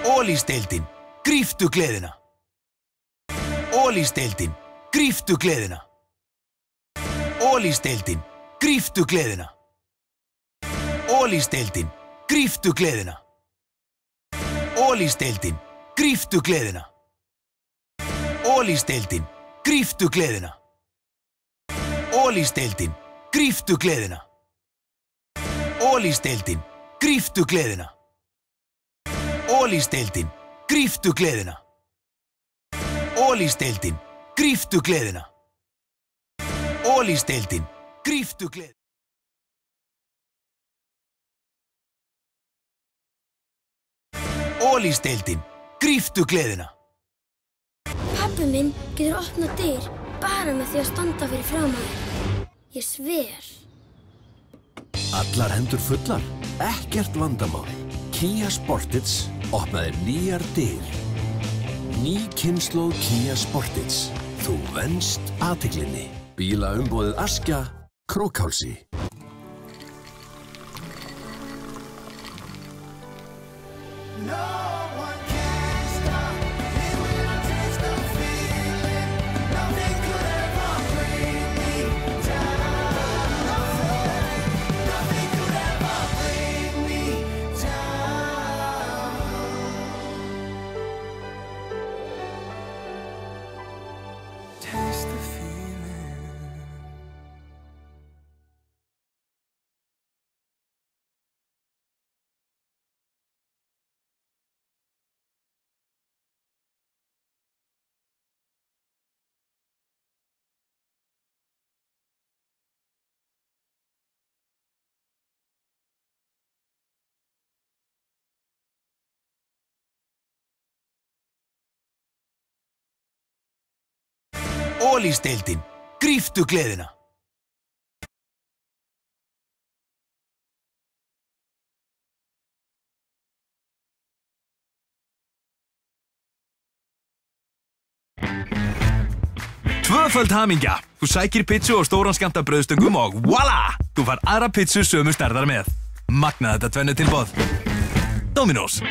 Ólísdeildin, gríptu gleðina. Ólísdeildin, gríptu gleðina. Ólísdeildin, gríptu gleðina. Ólísdeildin, gríptu gleðina. Ólísdeildin, gríptu gleðina. Ólísdeildin, gríptu gleðina. Ólísdeildin, gríptu gleðina. Ólísdeildin, gríptu gleðina. Ólísdeildin, gríptu gleðina. Ólísdeildin, gríptu gleðina. Ólísdeildin, gríptu gleðina. Ólísdeildin, gríptu gleðina. Pabbi minn getur opnað dyr bara með því að standa fyrir framan þig. Ég sver. Allar hendur fullar, ekkert vandamál. Kia Sportage opnaði nýjar dyr. Ný kynslóð Kia Sportage. Þú venst athyglinni. Bílaumboðið Askja, Krókhálsi. Ólísdeildin, gríptu gleðina. Tvöföld hamingja. Þú sækir pizzu og stóran skammt af brauðstöngum og voila! Þú fær aðra pizzu sömu stærðar með. Magnað þetta tvennu tilboð. Dominos.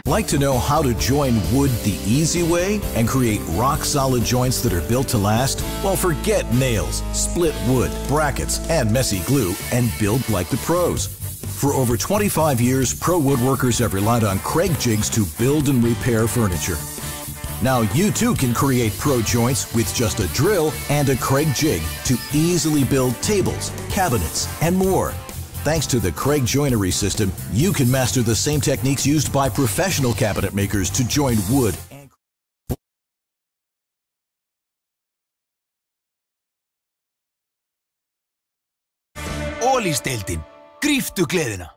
Like to know how to join wood the easy way and create rock-solid joints that are built to last? Well, forget nails, split wood, brackets, and messy glue, and build like the pros. For over 25 years, pro woodworkers have relied on Craig jigs to build and repair furniture. Now you too can create pro joints with just a drill and a Craig jig to easily build tables, cabinets, and more. Thanks to the Craig joinery system, you can master the same techniques used by professional cabinet makers to join wood and Ólísdeildin, gríptu gleðina.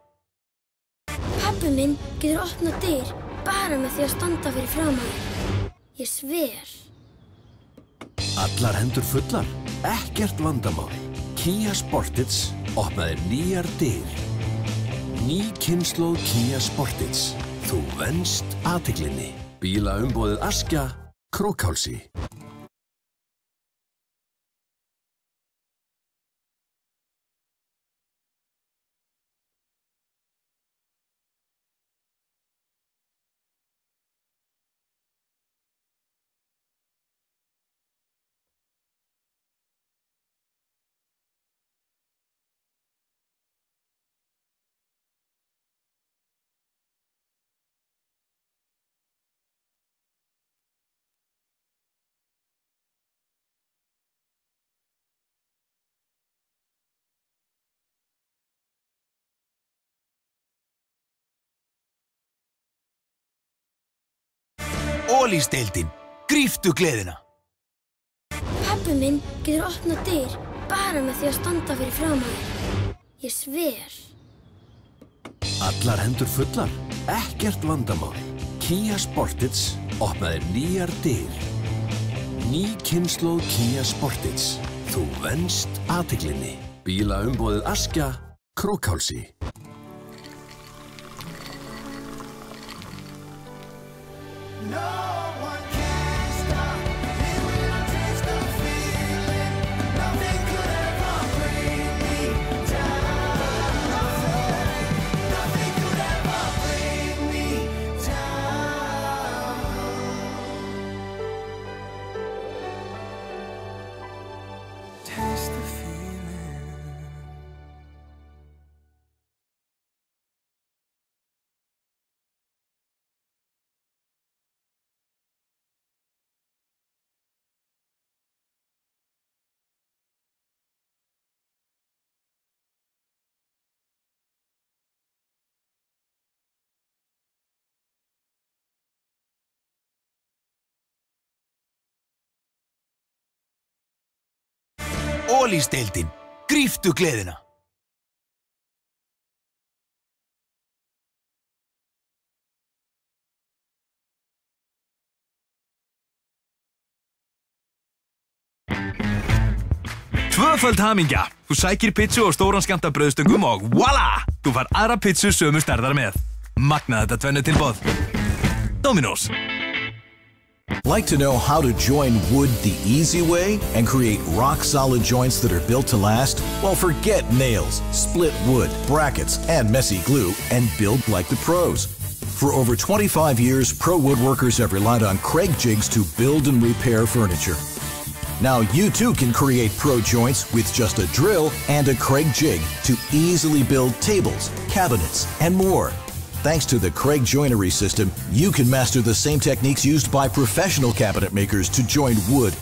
Pabbi minn getur opnað dyr bara með því að standa fyrir framan þig. Ég sver. Allar hendur fullar, ekkert vandamál. Kia Sportage opnaði nýjar dyr. Ný kynslóð Kia Sportage. Þú venst athyglinni. Bílaumboðið Askja, Krókhálsi. Ólísdeildin, gríptu gleðina. Pabbi minn getur opnað dyr bara með því að standa fyrir framan þig. Ég sver. Allar hendur fullar, ekkert vandamál. Kia Sportage opnaði nýjar dyr. Ný kynslóð Kia Sportage. Þú venst athyglinni. Bílaumboðið Askja, Krókhálsi. Ólisteildin. Gríptu gleðina. Tvöföld hamingja. Þú sækir pizzu og stóran skammt af brauðstöngum og voila! Þú fær aðra pizzu sömu stærðar með. Magnað þetta tvennu tilboð. Dominos. Like to know how to join wood the easy way and create rock-solid joints that are built to last? Well, forget nails, split wood, brackets, and messy glue, and build like the pros. For over 25 years, pro woodworkers have relied on Craig jigs to build and repair furniture. Now you too can create pro joints with just a drill and a Craig jig to easily build tables, cabinets, and more. Thanks to the Craig joinery system, you can master the same techniques used by professional cabinet makers to join wood.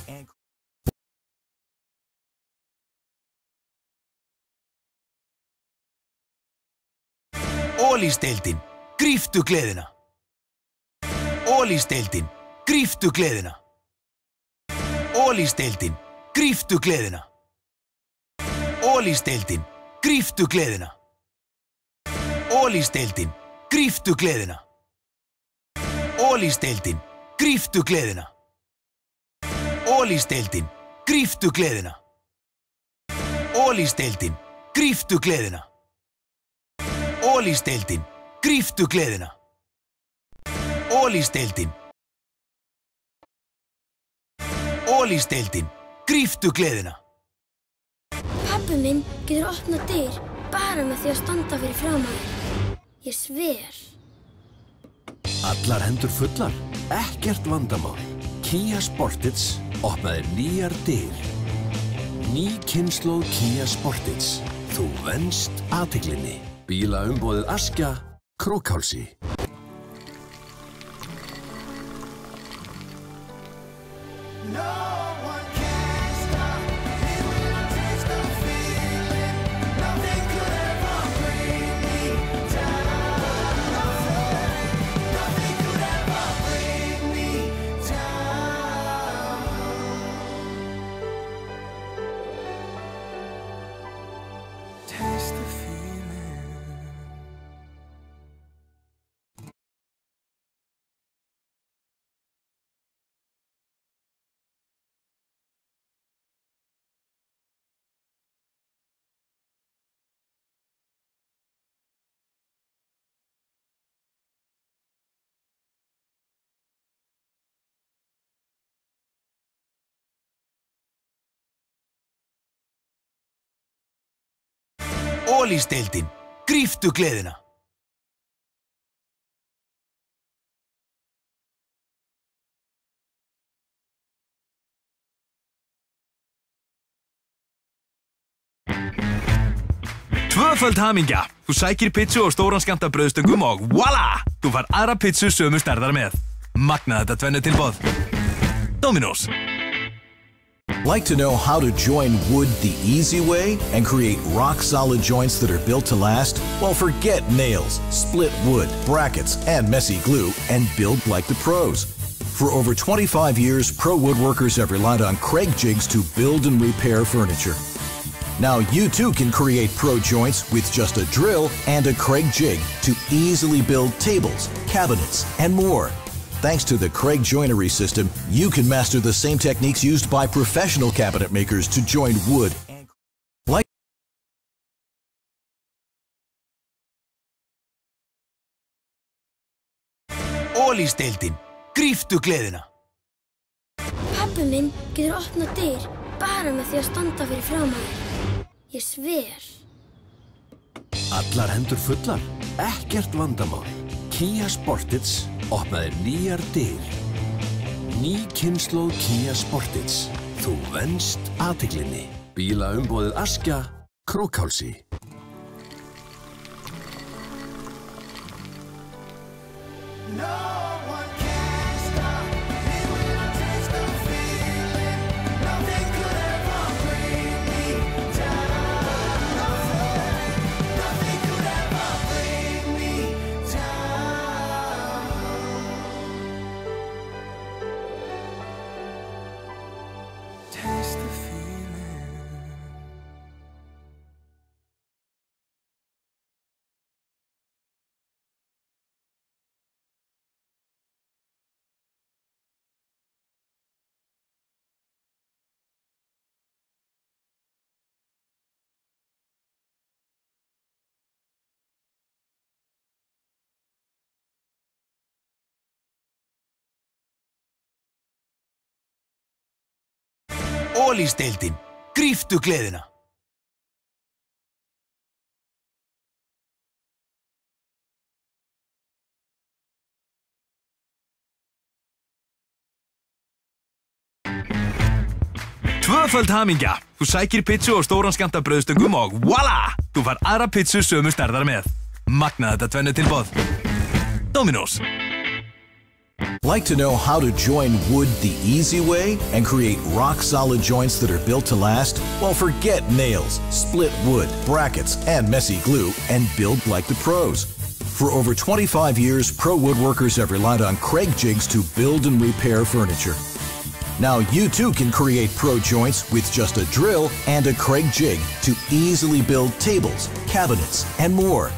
Ólisteildin. Gríptu gleðina. Ólisteildin. Gríptu gleðina. Ólisteildin. Gríptu gleðina. Ólisteildin. Gríptu gleðina. Ólisteildin. Gríptu gleðina. Ólisteildin. Gríptu gleðina. Ólisteildin. Gríptu gleðina. Ólisteildin. Gríptu gleðina. Ólisteildin. Gríptu gleðina. Ólisteildin. Ólisteildin. Gríptu gleðina. Pabbi minn getur opnað dyr bara með því að standa fyrir framan þig. Ég sver. Allar hendur fullar, ekkert vandamál. Kia Sportage opnaði nýjar dyr. Ný kynslóð Kia Sportage. Þú venst athyglinni. Bílaumboðið Askja, Krókhálsi. Ólisteildin. Gríptu gleðina. Tvöföld hamingja. Þú sækir pizzu og stóran skammt af brauðstöngum og voila! Þú fær aðra pizzu sömu stærðar með. Magnað þetta tvennu tilboð. Dominos. Like to know how to join wood the easy way and create rock-solid joints that are built to last? Well, forget nails, split wood, brackets, and messy glue, and build like the pros. For over 25 years, pro woodworkers have relied on Craig jigs to build and repair furniture. Now you too can create pro joints with just a drill and a Craig jig to easily build tables, cabinets, and more. Thanks to the Craig joinery system, you can master the same techniques used by professional cabinet makers to join wood. Ólisteildin. Gríptu gleðina. Pabbi minn getur opnað dyr bara með því að standa fyrir framan þig. Ég sver. Allar hendur fullar, ekkert vandamál. Kia Sportage opnaði nýjar dyr. Ný kynslóð Kia Sportage. Þú venst athyglinni. Bílaumboðið Askja, Krókhálsi. Ólisteildin. Gríptu gleðina. Tvöföld hamingja. Þú sækir pizzu og stóran skammta brauðstöngum og voila! Þú fær aðra pizzu sömu stærðar með. Magnað þetta tvennu tilboð. Dominos. Like to know how to join wood the easy way and create rock-solid joints that are built to last? Well, forget nails, split wood, brackets, and messy glue, and build like the pros. For over 25 years, pro woodworkers have relied on Craig jigs to build and repair furniture. Now you too can create pro joints with just a drill and a Craig jig to easily build tables, cabinets, and more.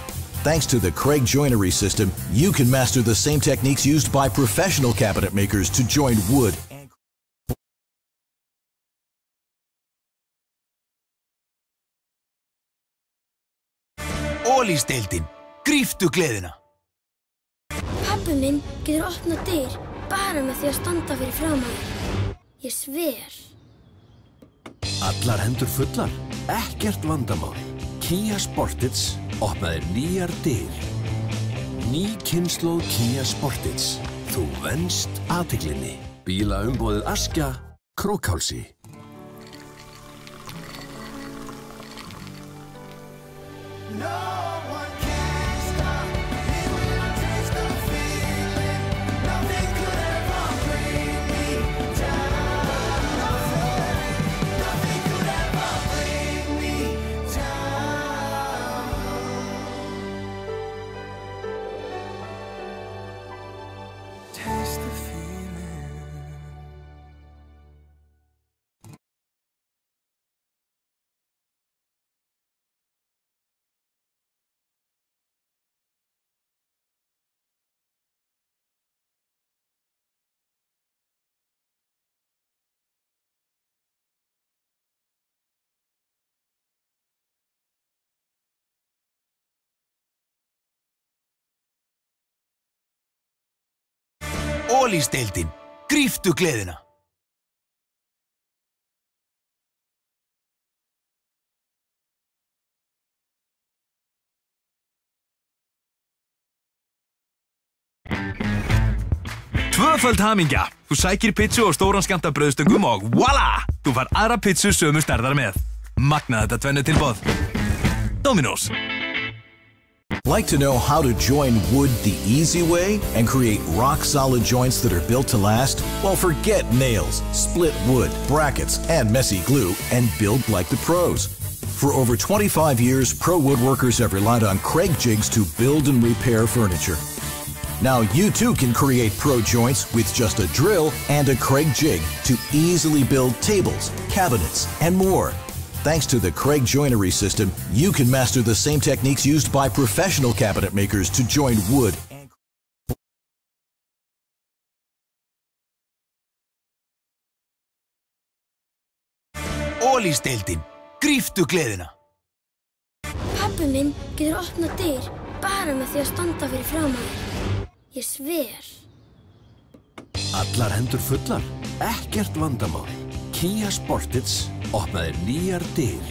Thanks to the Craig joinery system, you can master the same techniques used by professional cabinet makers to join wood. Ólisteildin. Gríptu gleðina. Pabbi minn getur opnað dyr bara með því að standa fyrir framan. Ég sver. Allar hendur fullar, ekkert vandamál. Kia Sportage opnaði nýjar dyr. Ný kynslóð Kia Sportage. Þú venst athyglinni. Bílaumboðið Askja, Krókhálsi. Ólisteildin. Gríptu gleðina. Tvöföld hamingja. Þú sækir pizzu og stóran skammta brauðstöngum og voila! Þú fær aðra pizzu sömu stærðar með. Magnað þetta tvennu tilboð. Dominos. Like to know how to join wood the easy way and create rock-solid joints that are built to last? Well, forget nails, split wood, brackets, and messy glue, and build like the pros. For over 25 years, pro woodworkers have relied on Craig jigs to build and repair furniture. Now you too can create pro joints with just a drill and a Craig jig to easily build tables, cabinets, and more. Thanks to the Craig joinery system, you can master the same techniques used by professional cabinet makers to join wood. Ólisteildin. Gríptu gleðina. Pabbi minn getur opnað dyr bara með því að standa fyrir framan. Ég sver. Allar hendur fullar, ekkert vandamál. Kia Sportage opnaði nýjar dyr.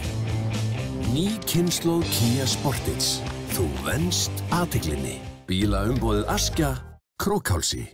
Ný kynslóð Kia Sportage. Þú venst athyglinni. Bílaumboðið Askja, Krókhálsi.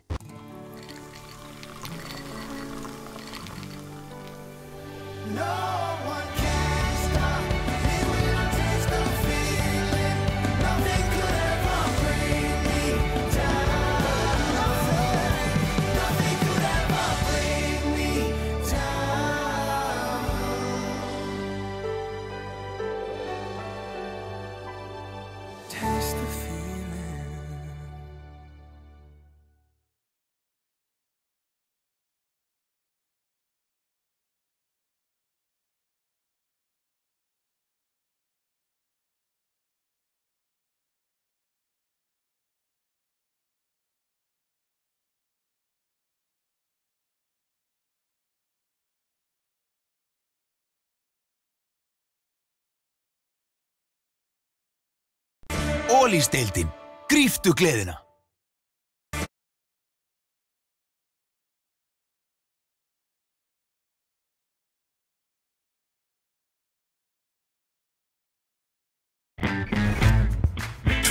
Ólisteildin. Gríptu gleðina.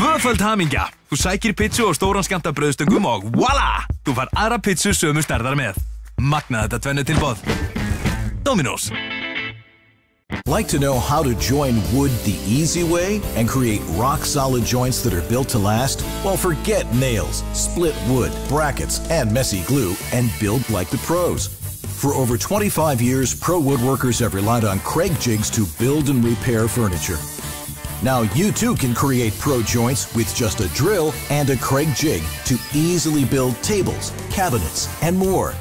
Tvöföld hamingja. Þú sækir pizzu og stóran skammta brauðstöngum og voila! Þú fær aðra pizzu sömu stærðar með. Magnað þetta tvennu tilboð. Dominos. Like to know how to join wood the easy way and create rock-solid joints that are built to last? Well, forget nails, split wood, brackets, and messy glue, and build like the pros. For over 25 years, pro woodworkers have relied on Craig jigs to build and repair furniture. Now you too can create pro joints with just a drill and a Craig jig to easily build tables, cabinets, and more.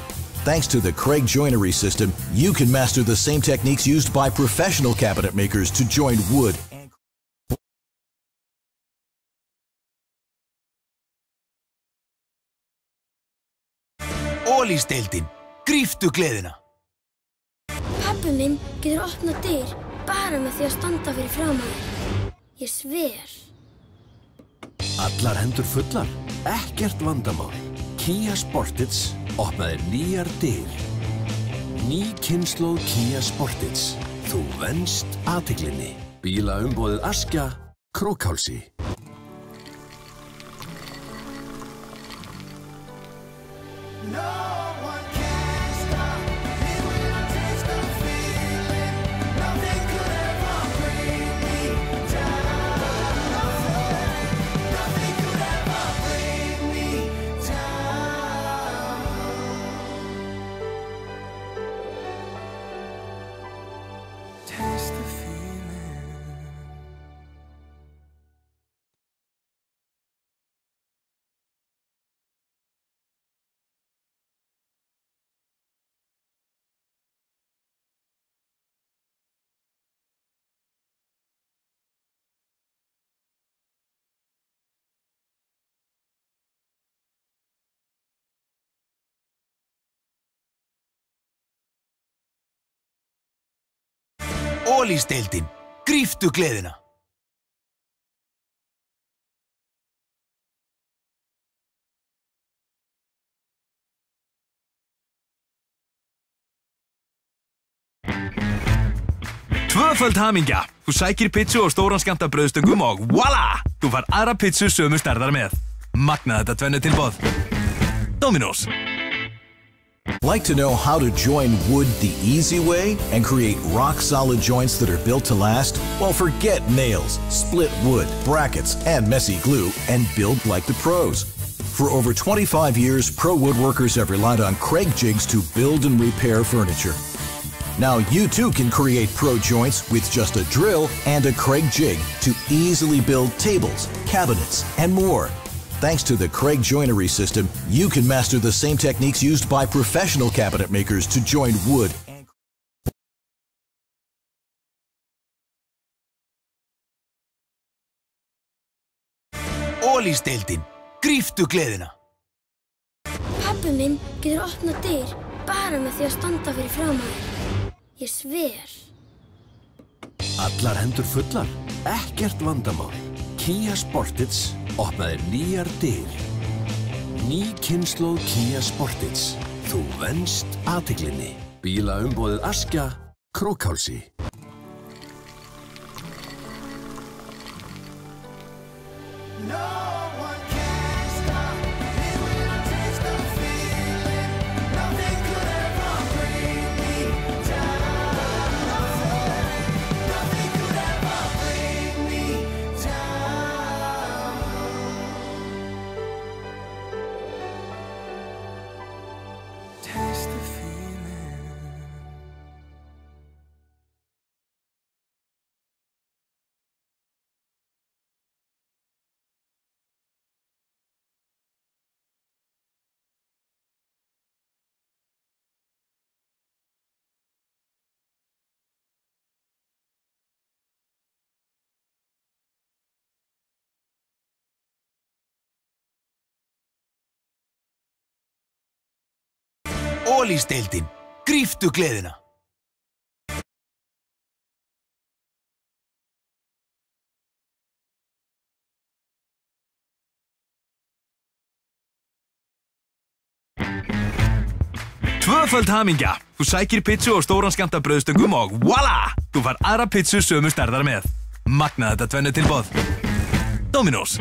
Thanks to the Craig joinery system, you can master the same techniques used by professional cabinet makers to join wood and Ólís-deildin. Gríptu gleðina. Pabbi minn getur opnað dyr bara með því að standa fyrir framan þig. Ég sver. Allar hendur fullar, ekkert vandamál. Kia Sportage opnaði nýjar dyr. Ný kynslóð Kia Sportage. Þú venst athyglinni. Bílaumboðið Askja, Krókhálsi. Ólís-deildin. Gríptu gleðina. Tvöföld hamingja. Þú sækir pizzu og stóran skammta brauðstöngum og voila! Þú fær aðra pizzu sömu stærðar með. Magnað þetta tvennu tilboð. Dominos. Like to know how to join wood the easy way and create rock-solid joints that are built to last? Well, forget nails, split wood, brackets, and messy glue, and build like the pros. For over 25 years, pro woodworkers have relied on Craig jigs to build and repair furniture. Now you too can create pro joints with just a drill and a Craig jig to easily build tables, cabinets, and more. Thanks to the Craig joinery system, you can master the same techniques used by professional cabinet makers to join wood and Ólís-deildin. Gríptu gleðina. Pabbi minn getur opnað dyr bara með því að standa fyrir framan þig. Ég sver. Allar hendur fullar, ekkert vandamál. Kia Sportage opnaði nýjar dyr. Ný kynslóð Kia Sportage. Þú venst athyglinni. Bílaumboðið Askja, Krókhálsi. Ólís-deildin. Gríptu gleðina. Tvöföld hamingja. Þú sækir pizzu og stóran skammta brauðstöngum og voila! Þú fær aðra pizzu sömu stærðar með. Magnað þetta tvennu tilboð. Dominos.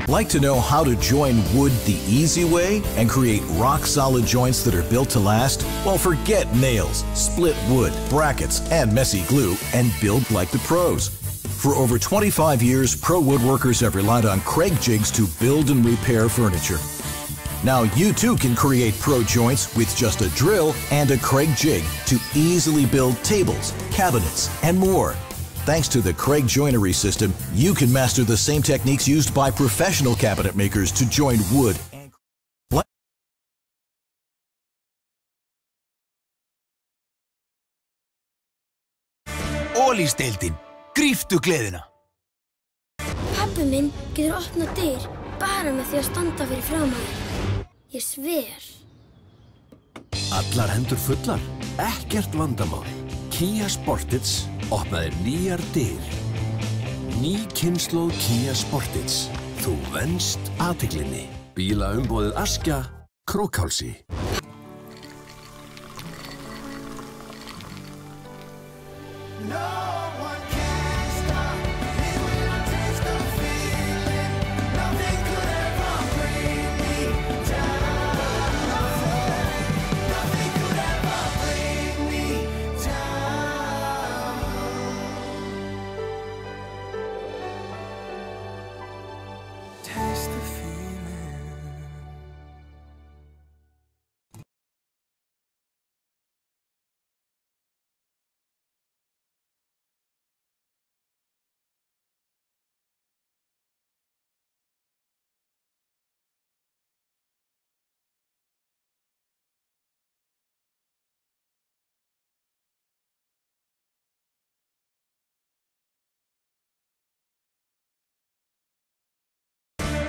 Like to know how to join wood the easy way and create rock-solid joints that are built to last? Well, forget nails, split wood, brackets, and messy glue, and build like the pros. For over 25 years, pro woodworkers have relied on Craig jigs to build and repair furniture. Now you too can create pro joints with just a drill and a Craig jig to easily build tables, cabinets, and more. Thanks to the Craig joinery system, you can master the same techniques used by professional cabinet makers to join wood. Ólísdeildin. Gríptu gleðina. Pabbi minn getur opnað dyr bara með því að standa fyrir framan þær. Ég sver. Allar hendur fullar, ekkert vandamál. Kia Sportage opnaði nýjar dyr. Ný kynslóð Kia Sportage. Þú venst athyglinni. Bílaumboðið Askja, Krókhálsi.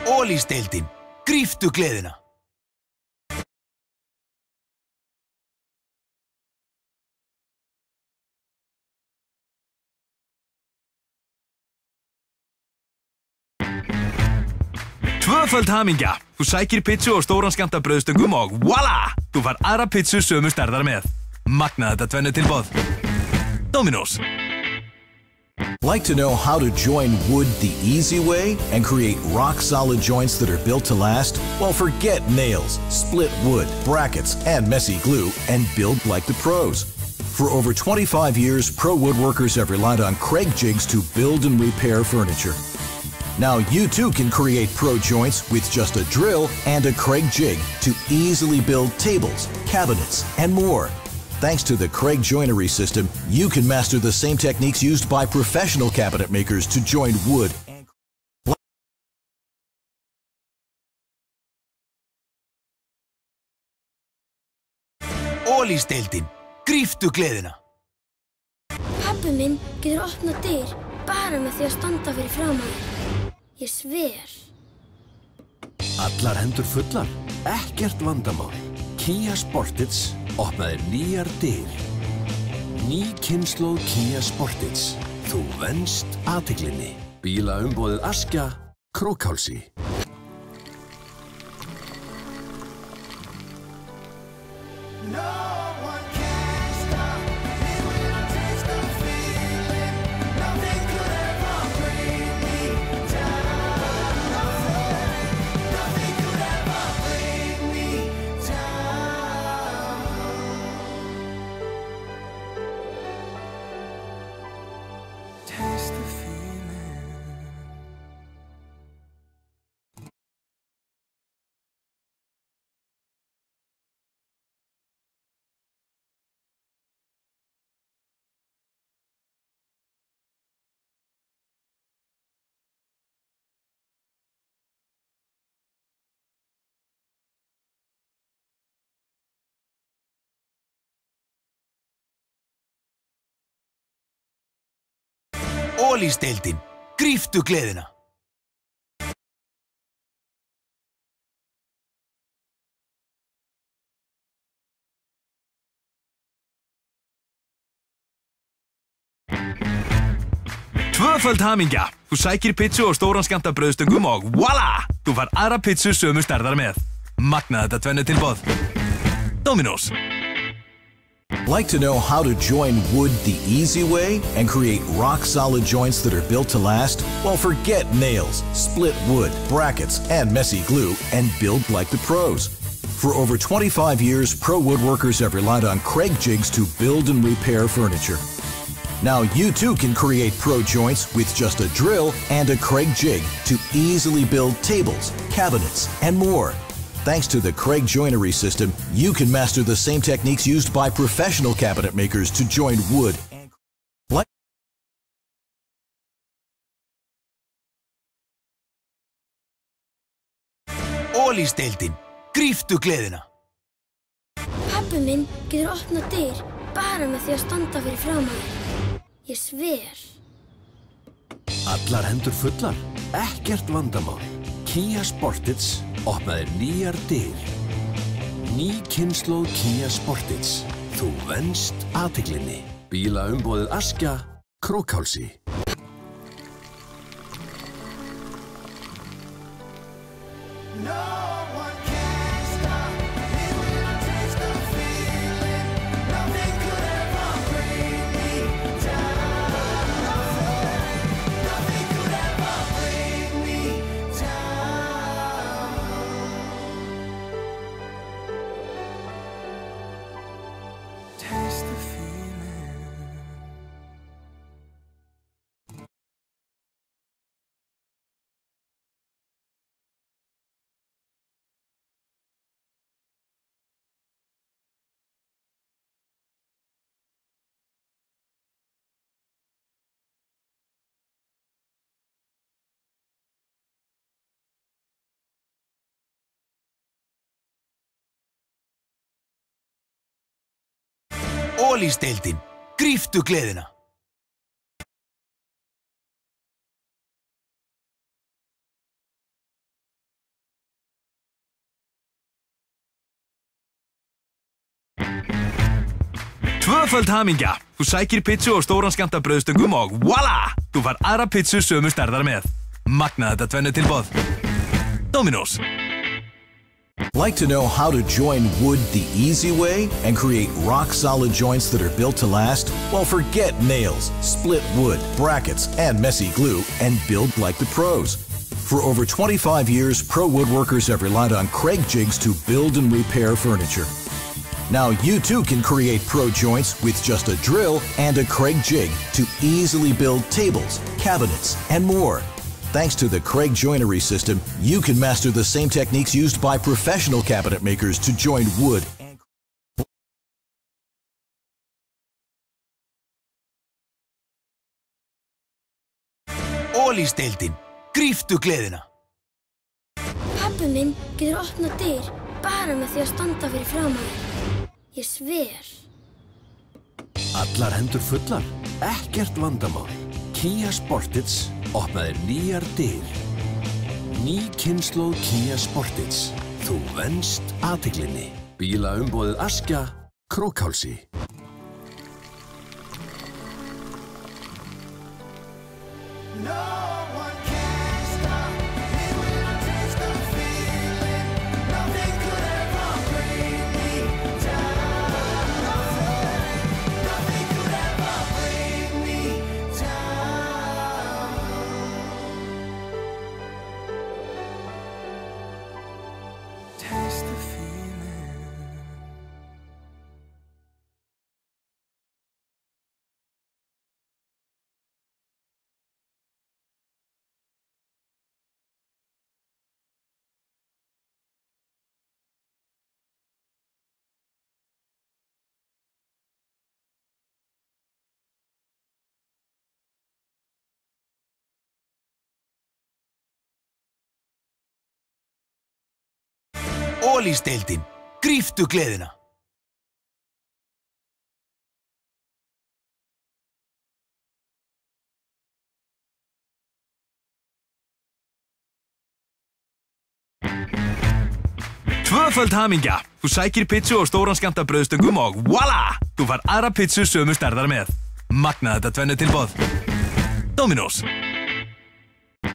Ólísdeildin. Gríptu gleðina. Tvöföld hamingja. Þú sækir pizzu og stóran skammta brauðstöngum og voila! Þú fær aðra pizzu sömu stærðar með. Magna þetta tvennu tilboð. Dominos. Like to know how to join wood the easy way and create rock-solid joints that are built to last? Well, forget nails, split wood, brackets, and messy glue, and build like the pros. For over 25 years, pro woodworkers have relied on Craig jigs to build and repair furniture. Now you too can create pro joints with just a drill and a Craig jig to easily build tables, cabinets, and more. Thanks to the Craig joinery system, you can master the same techniques used by professional cabinet makers to join wood. Ólísdeildin. Gríptu gleðina. Pabbi minn getur opnað dyr bara með því að standa fyrir framan þær. Ég sver. Allar hendur fullar, ekkert vandamál. Kia Sportage opnaði nýjar dyr. Ný kynslóð Kia Sportage. Þú venst athyglinni. Bílaumboðið Askja, Krókhálsi. Ólísdeildin. Gríptu gleðina. Tvöföld hamingja. Þú sækir pizzu og stóran skammta brauðstöngum og voila! Þú fær aðra pizzu sömu stærðar með. Magna þetta tvennu tilboð. Dominos. Like to know how to join wood the easy way and create rock-solid joints that are built to last? Well, forget nails, split wood, brackets, and messy glue, and build like the pros. For over 25 years, pro woodworkers have relied on Craig jigs to build and repair furniture. Now you too can create pro joints with just a drill and a Craig jig to easily build tables, cabinets, and more. Thanks to the Craig joinery system, you can master the same techniques used by professional cabinet makers to join wood and Ólísdeildin. Gríptu gleðina. Pabbi minn getur opnað dyr bara með því að standa fyrir framan þig. Ég sver. Allar hendur fullar, ekkert vandamál. Kia Sportage opnaði nýjar dyr. Ný kynslóð Kia Sportage. Þú venst athyglinni. Bílaumboðið Askja, Krókhálsi. Ólísdeildin. Gríptu gleðina. Tvöföld hamingja. Þú sækir pizzu og stóran skammta brauðstöngum og voila! Þú fær aðra pizzu sömu stærðar með. Magna þetta tvennu tilboð. Dominos. Like to know how to join wood the easy way and create rock-solid joints that are built to last? Well, forget nails, split wood, brackets, and messy glue, and build like the pros. For over 25 years, pro woodworkers have relied on Craig jigs to build and repair furniture. Now you too can create pro joints with just a drill and a Craig jig to easily build tables, cabinets, and more. Thanks to the Craig joinery system, you can master the same techniques used by professional cabinet makers to join wood and Ólísdeildin. Gríptu gleðina. Pabbi minn getur opnað dyr bara með því að standa fyrir framan þig. Ég sver. Allar hendur fullar, ekkert vandamál. Kia Sportage opnaði nýjar dyr. Ný kynslóð Kia Sportage. Þú venst athyglinni. Bílaumboðið Askja, Krókhálsi. Ólísdeildin. Gríptu gleðina. Tvöföld hamingja. Þú sækir pizzu og stóran skammta brauðstöngum og voila! Þú fær aðra pizzu sömu stærðar með. Magna þetta tvennu tilboð. Dominos.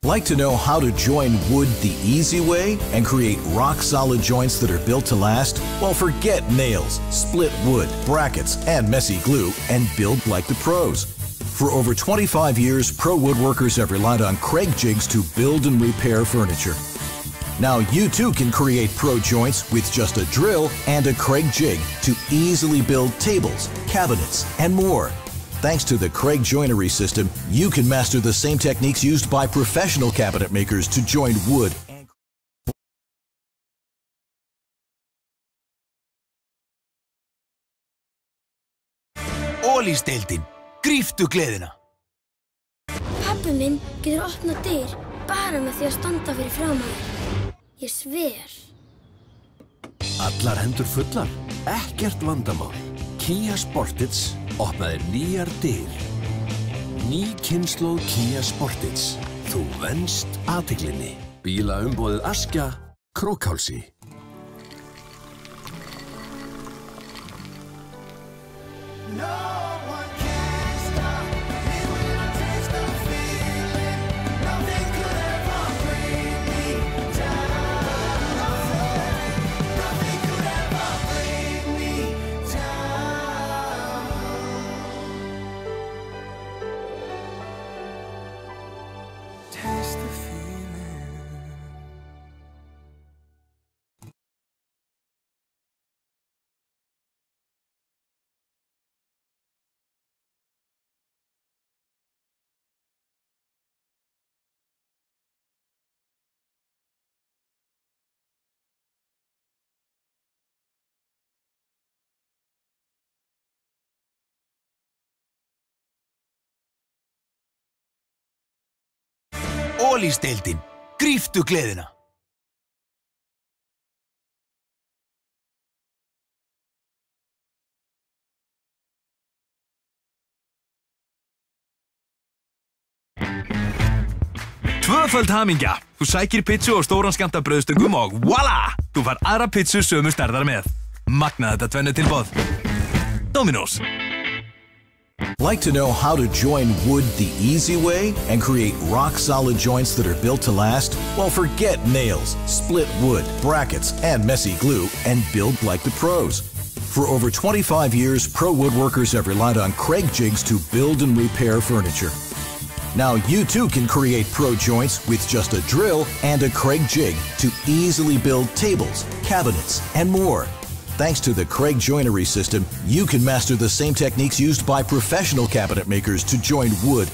Like to know how to join wood the easy way and create rock-solid joints that are built to last? Well, forget nails, split wood, brackets, and messy glue, and build like the pros. For over 25 years, pro woodworkers have relied on Craig jigs to build and repair furniture. Now you too can create pro joints with just a drill and a Craig jig to easily build tables, cabinets, and more. Thanks to the Craig joinery system, you can master the same techniques used by professional cabinet makers to join wood. Ólísdeildin. Gríptu gleðina. Pabbi minn getur opnað dyr bara með því að standa fyrir framan þær. Ég sver. Allar hendur fullar, ekkert vandamál. Kia Sportage opnaði nýjar dyr. Ný kynslóð Kia Sportage. Þú venst athyglinni. Bílaumboðið Askja, Krókhálsi. Ólísdeildin. Gríptu gleðina. Tvöföld hamingja. Þú sækir pizzu og stóran skammta brauðstöngum og voila! Þú fær aðra pizzu sömu stærðar með. Magnað þetta tvennu tilboð. Dominos. Like to know how to join wood the easy way and create rock-solid joints that are built to last? Well, forget nails, split wood, brackets, and messy glue, and build like the pros. For over 25 years, pro woodworkers have relied on Craig jigs to build and repair furniture. Now you too can create pro joints with just a drill and a Craig jig to easily build tables, cabinets, and more. Thanks to the Craig joinery system, you can master the same techniques used by professional cabinet makers to join wood.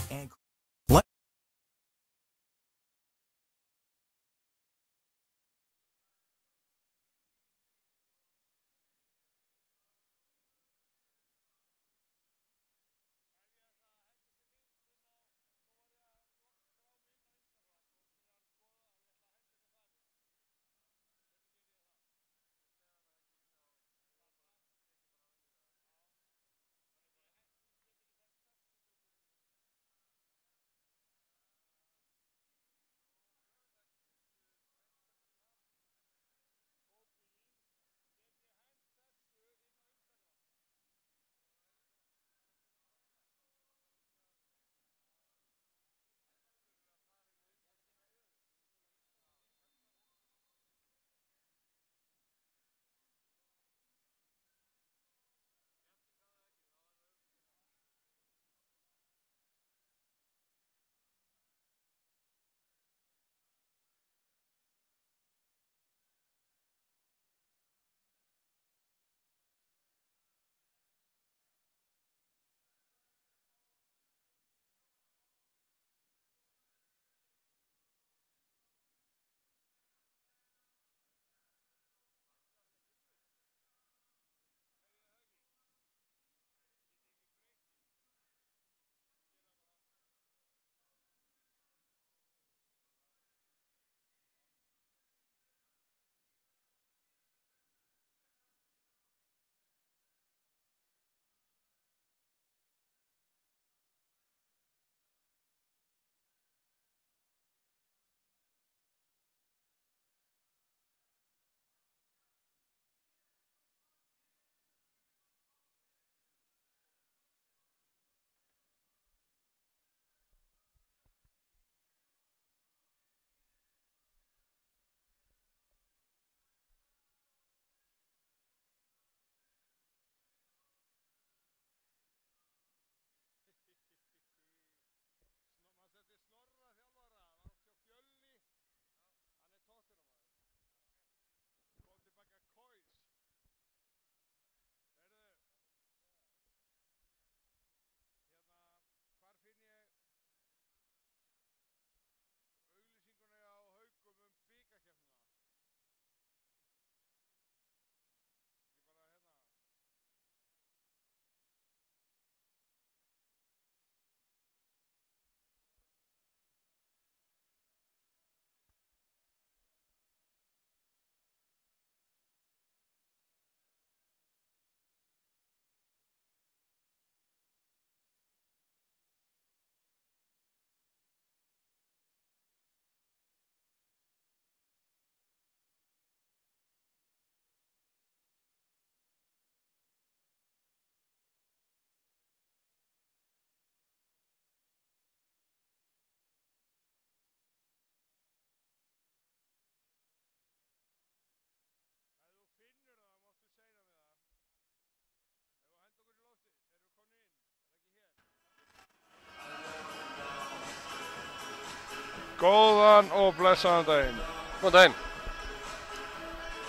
Góðan og blessaðan daginn. Góðan daginn.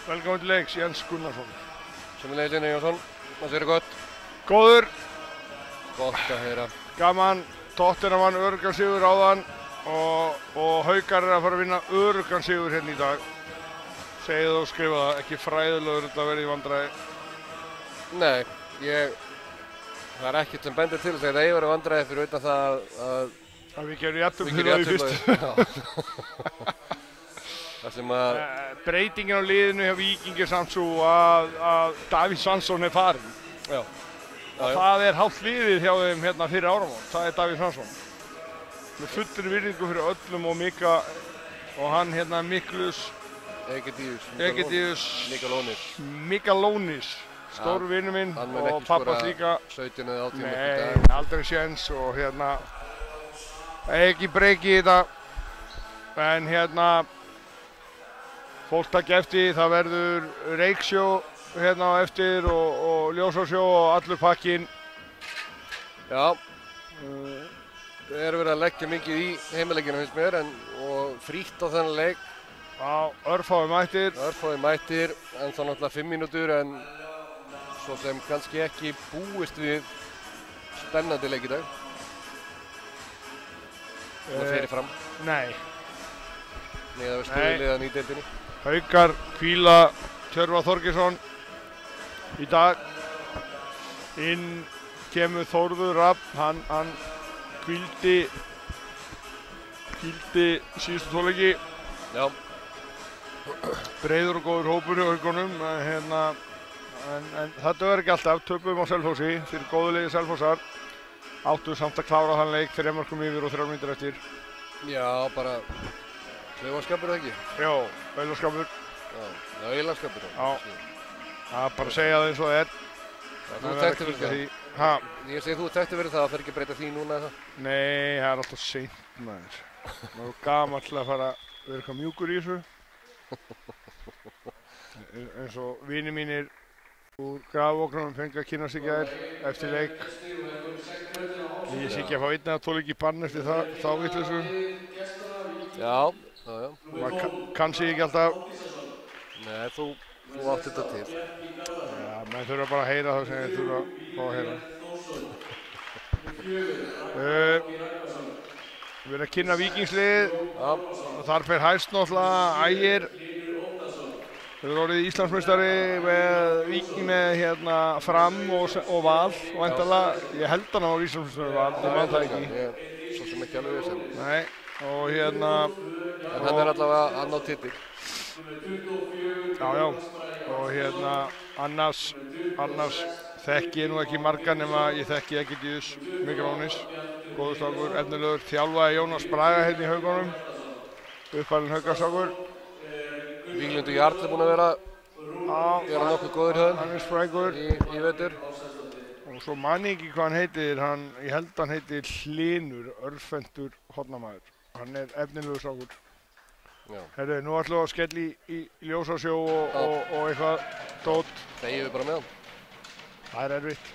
Velkomin til leiks, Jens Gunnarsson. Sömuleiðis Linni Jónsson. Það séu gott. Góður. Gott að heyra. Gaman. Tottenham vann öruggan sigur áðan og Haukar að fara að vinna öruggan sigur hérna í dag. Segið og skrifa það, ekki fræðilegur þetta verið í vandræði. Nei, það er ekkert sem bendir til þess að það eigi verið vandræði fyrir utan það að við gerum jafntefli fyrir það í fyrstu. Það sem að breytingin á liðinu hjá Víking er samt svo að Davíð Svansson er farinn. Já. Það er hálft liðið hjá þeim hérna fyrir áramót. Það er Davíð Svansson. Með fullri virðingu fyrir öllum og Mika og hann hérna Miklus Mikalónis. Stór vinur minn og pappas líka. 17 eða 18 Nei, aldrei séns og hérna ekki breyki í þetta. En hérna fólk takk eftir, það verður reiksjó hérna á eftir og ljósasjó og allur pakkinn. Já, það er verið að leggja mikið í heimileikina finnst mér og frítt á þennan leik. Já, örfáir mættir. Örfáir mættir, en þá náttúrulega 5 mínútur en svo sem kannski ekki búist við spennandi leik í dag. Það fyrir fram. Nei. Niðað við stöðuliðan í deildinni. Haukar hvíla Tjörvar Þorgeirsson í dag. Inn kemur Þórður Rafn, hann hvíldi síðustu 2 leiki. Já. Breiður og góður hópur í Haukunum, en þetta verður ekki alltaf. Töpum á Selfossi fyrir góðu liði Selfossar. Áttu samt að klára þann leik 3 mörkum yfir og 3 mínútur eftir. Já, bara klaufaskapur eða ekki? Já, auðlaskapur. Já, auðlaskapur. Já, það er bara að segja það eins og það er. Þú þekkti fyrir það? Hæ? Ég segi þú þekkti fyrir það, það fer ekki að breyta því núna eða það? Nei, það er alltaf seint maður. Það er gamall að fara að vera eitthvað mjúkur í þessu. Eins og vinir mínir úr Grafvóknum fengi að kynna sig gær eftir leik. Ég sé ekki að fá 1 eða 2 leiki í bann eftir þá vitleysu. Já. Maður kann sig ekki alltaf. Nei, þú átt þetta til. Já, menn þurfa bara að heyra það sem þeir þurfa að fá að heyra. Við erum að kynna Víkingslið og þar fer hæst náttúrulega Ægir. Þeir eru orðið Íslandsmeistari með Víking með hérna Fram og Val og væntanlega, ég held hann á Íslandsmeistari Val, ég man það ekki. Svo sem ekki alveg sem. Nei, og hérna... En hann er allavega annar titil. Já, og hérna annars þekki ég nú ekki marga nema ég þekki Egidíus Mikalónis, góður strákur, efnilegur, þjálfaði Jónas Braga hérna í Haukunum, uppalinn Haukastrákur. Víglundur Jarl er búinn að vera nokkuð góður hjá þeim. Hann er sprækur í vetur. Og svo man ég ekki hvað hann heitir, ég held hann heitir Hlynur, örfendur hornamaður. Hann er efnilegur strákur. Herru, nú ætlum við að skella í ljósasjó og eitthvað dót. Þegjum við bara með hann. Það er erfitt.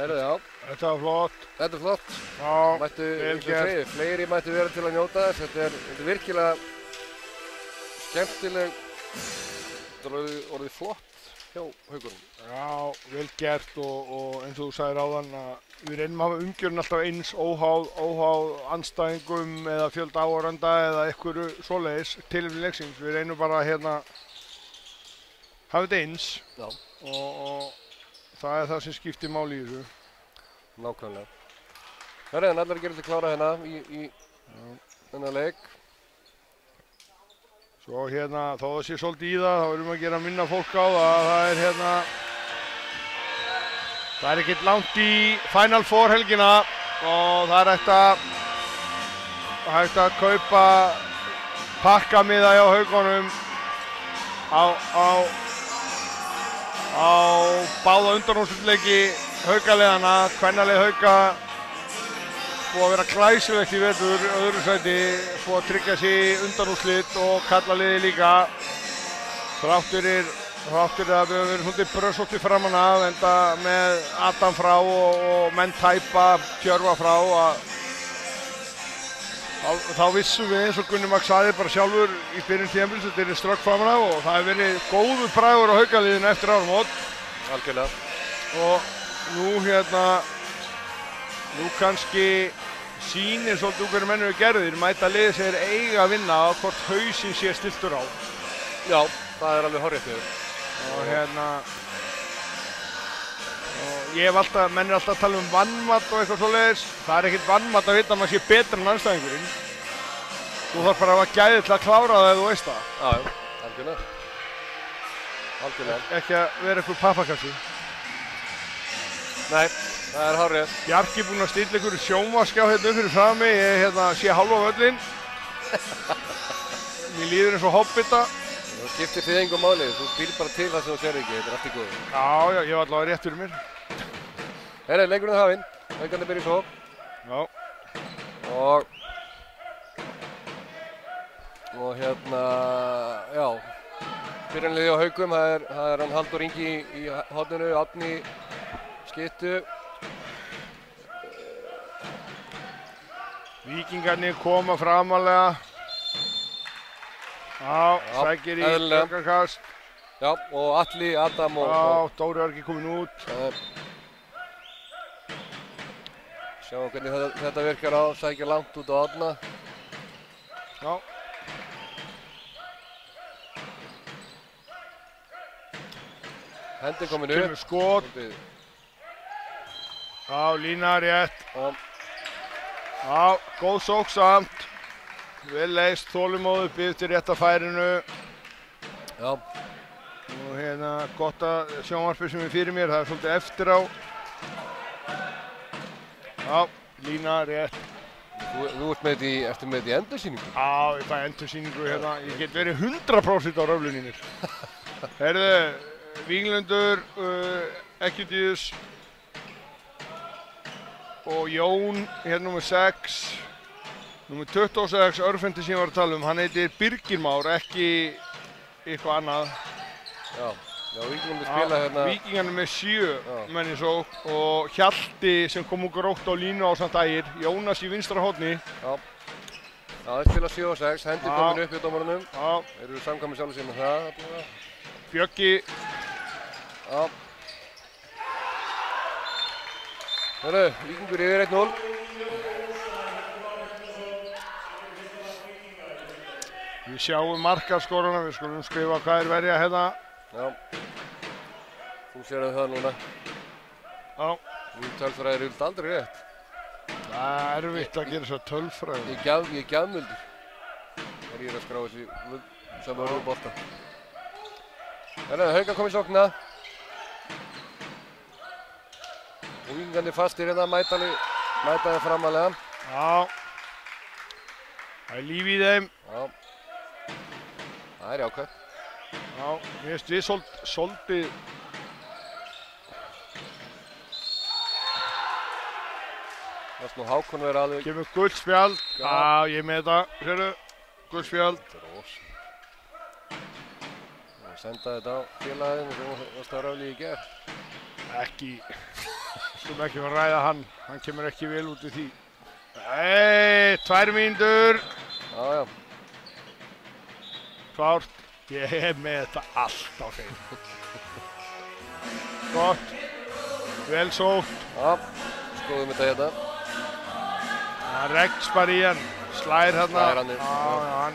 Herðu, já. Þetta var flott. Þetta er flott. Já, Mættu, vel eins og gert. segir, fleiri mættu vera til að njóta þess. Þetta er virkilega skemmtileg. Þetta er orðið flott hjá Haukunum. Já, vel gert og eins og þú sagðir áðan að við reynum að hafa umgjörn alltaf eins óháð andstæðingum eða fjölda áhorfenda eða einhverju svoleiðis tilefni leiksins. Við reynum bara að hafa þetta eins og það er það sem skiptir máli í þessu. Nákvæmlega. Herriðan, allir gerir þetta klára hérna í þennan leik. Svo þó það sé svolítið í það, þá erum við að gera minna fólk á það. Það er ekkert langt í Final Four helgina og það er hægt að kaupa pakkamiða hjá Haukunum á báða undanúrslitaleiki Haukaliðana. Kvennalið Hauka búið að vera glæsilegt í vetur, öðru sæti, búið að tryggja sig undanúrslit og karlaliði líka. Þrátt fyrir að við höfum verið svolítið brösóttir framan af, enda með Adam frá og menn tæpa Tjörva frá þá vissum við, eins og Gunni Max sagði bara sjálfur í byrjun tímabils, þetta er strökk framan af og það hefur verið góður bragur á Haukaliðinu eftir áramót. Algjörlega. Og nú kannski sýnir svolítið hverju menn eru gerðir, mæta liðið sem eiga að vinna á hvort hausinn sé stilltur á. Já, það er alveg hárrétt hjá þér. Og menn er alltaf að tala um vannmatt og eitthvað svoleiðis. Það er ekkert vannmatt að vita að maður sé betur en andstæðingurinn. Þú þarf bara að hafa gæði til að klára það ef þú veist það. Já, algjörlega. Ekki að vera eitthvað pappakassi. Nei, það er hárrétt. Bjarki er búinn að stilla ykkur sjónvarpsskjá hérna upp fyrir fram mig. Ég sé hálfa völlinn. Mér líður eins og hobbita. Það skiptir þig engu máli. Þú býr bara til það sem þú sér ekki. Þetta er allt í góðu. Já, ég var allavega rétt fyrir mér. Herra, leikurinn er hafinn. Haukarnir byrja svo. Já. Og já. Byrjanliði á Haukum, það er hann Halldór Ingi í horninu, Árni skyttu. Víkingarnir koma framalega. Já, sækir í aukarkast. Já, og Atli, Adam og... Já, Dóri var ekki komin út. Sjáum hvernig þetta virkar á, sækir langt út á Árna. Já. Hendi komin upp. Kemur skot. Já, lína rétt. Já, góð sókn samt. Vel leist, þolinmóð upp yfir rétta færinu. Já. Og gott að sjónvarpið sem er fyrir mér, það er svolítið eftir á. Já, lína rétt. Þú ert með þetta í endursýningu? Já, ég fæ endursýningu hérna. Ég get verið 100% á röfluninir. Herðu, Víglundur, Ekkjudíus og Jón, númer 6. Númer 26, örfendi sem ég var að tala hann heitir Birgir Már, ekki eitthvað annað. Já, Víkingarnir spila hérna. Víkingarnir með 7 menn í sókn og Hjalti sem kom úr Grótt á línu ásamt Ægir, Jónas í vinstra horni. Já, þeir spila 7 og 6, hendi komin upp í dómarunum. Já. Þeir eru samkvæmið sjálfur sín með það. Bjöggi. Já. Hörru, Víkingur yfir 1-0. Við sjáum markaskorana, við skulum skrifa hvað er verið hérna. Já, þú sér það núna. Já. Mín tölfræði er aldrei rétt. Það er erfitt að gera svo tölfræði. Ég er gjafmöldur. Þegar ég er að skrá þessi saman bolta. Hauka kom í sókna. Og Víkingarnir fastir hérna, mætaði framalega. Já. Það er líf í þeim. Já. Það er jákvæmt. Já, mér finnst við svolítið... Það er nú Hákon verið alveg... Kemur gult spjald. Já, ég er með þetta. Sérðu, gult spjald. Þetta er rosa. Senda þetta á félaginu sem varst að rafli í gerð. Ekki, skulum ekki fara að ræða hann kemur ekki vel út í því. Nei, 2 mínútur. Já, já. Klárt, ég hef með þetta allt á hreinu. Gott, vel sótt. Já, skoðum þetta hérna. Það regns bara í hann, slær hérna. Slær hann inn. Já, hann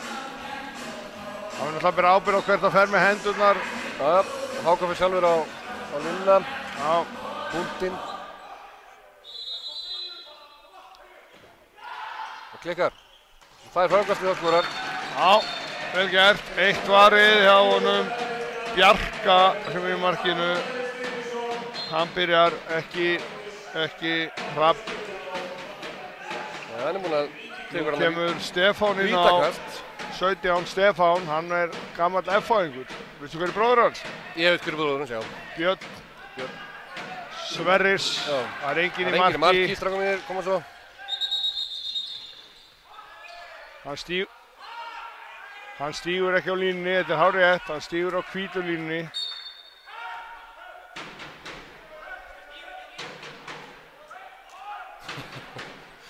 var náttúrulega bara ábyrgð á hvert að fer með hendurnar. Já, Hákon fyrir sjálfur á línuna. Já. Punktinn. Og klikkar. Það frákastið þáttskorar. Já, vel gert. Eitt varið hjá honum Bjarka sem er í markinu. Hann byrjar ekki hrapp. Hann er búinn að Nú kemur Stefán inn á vítakast. 17 Stefán, hann er gamall F-fáingur. Veistu hver er bróður hans? Ég veit hver er bróður hans, já. Björn. Sverris. Já. Það er enginn í Það er enginn í marki. marki, strákar mínir, koma svo. Hann stígur ekki á línunni, þetta er hárrétt, hann stígur á hvítu línunni.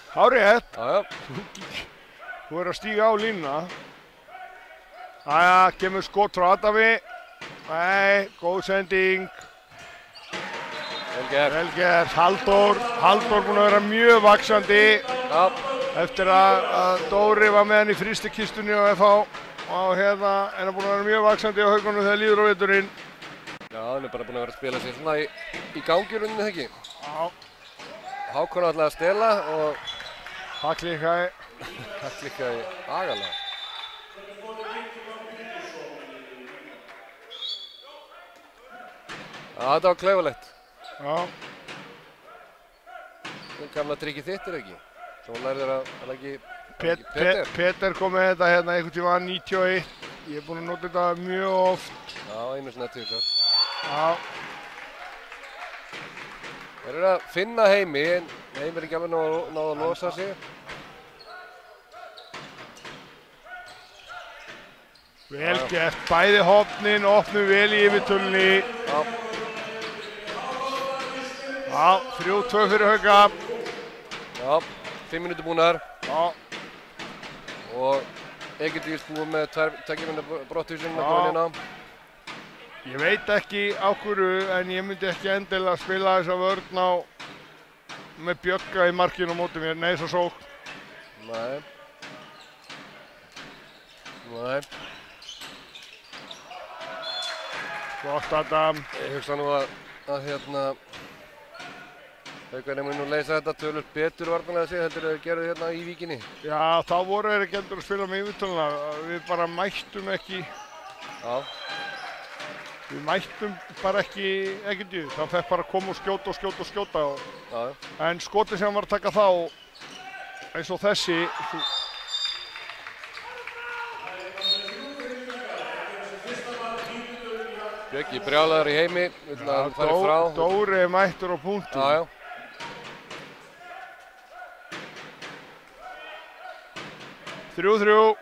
Hárrétt. Já, já. Þú er að stíga á línuna. Jæja, kemur skot frá Adami. Nei, góð sending. Vel gert. Vel gert. Halldór búinn að vera mjög vaxandi. Já. Eftir að Dóri var með hann í frystikistunni á FH. Og hérna er hann búinn að vera mjög vaxandi á Haukunum þegar líður á veturinn. Já, hann er bara búinn að vera að spila sér svona í gangi í rauninni, ekki? Já. Hákon ætlaði að stela og það klikkaði agalega. Já, þetta var klaufalegt. Já. Það gamla tryggið þitt ekki? Svo lærið að leggja Peter kom með þetta hérna einhvern tíma 91. Ég er búinn að nota þetta mjög oft. Já, einu svona tvisvar. Já. Þeir eru að finna Heimi, en Heimi er ekki alveg náð að losa sig. Vel gert, bæði hornin opnu vel í yfirtölunni. Já. Já, 3-2 fyrir Hauka. Já, 5 mínútur búnar. Já. Og Egilíus búið með 2 minna brottvísun að koma inn á. Ég veit ekki á hverju, en ég myndi ekki endilega spila þessa vörn með Bjögga í markinu á móti mér. Nei, svo sók. Nei. Nei. Gott Adam. Ég hugsa nú að hérna Haukarnir mun nú leysa þetta tölvöld betur varnarlega sig heldur þeir gerðu hérna í Víkinni. Já, þá voru þeir ekki endur að spila með yfirtöluna. Við bara mættum ekki. Já. Við mættum bara ekki djúð. Það fekk bara að koma og skjóta. Já. En skotið sem hann var að taka þá, eins og þessi. Bjöggi brjálaður í Heimi, vill að hann fari frá. Dóri mættur á punktum. Já. Þrjú.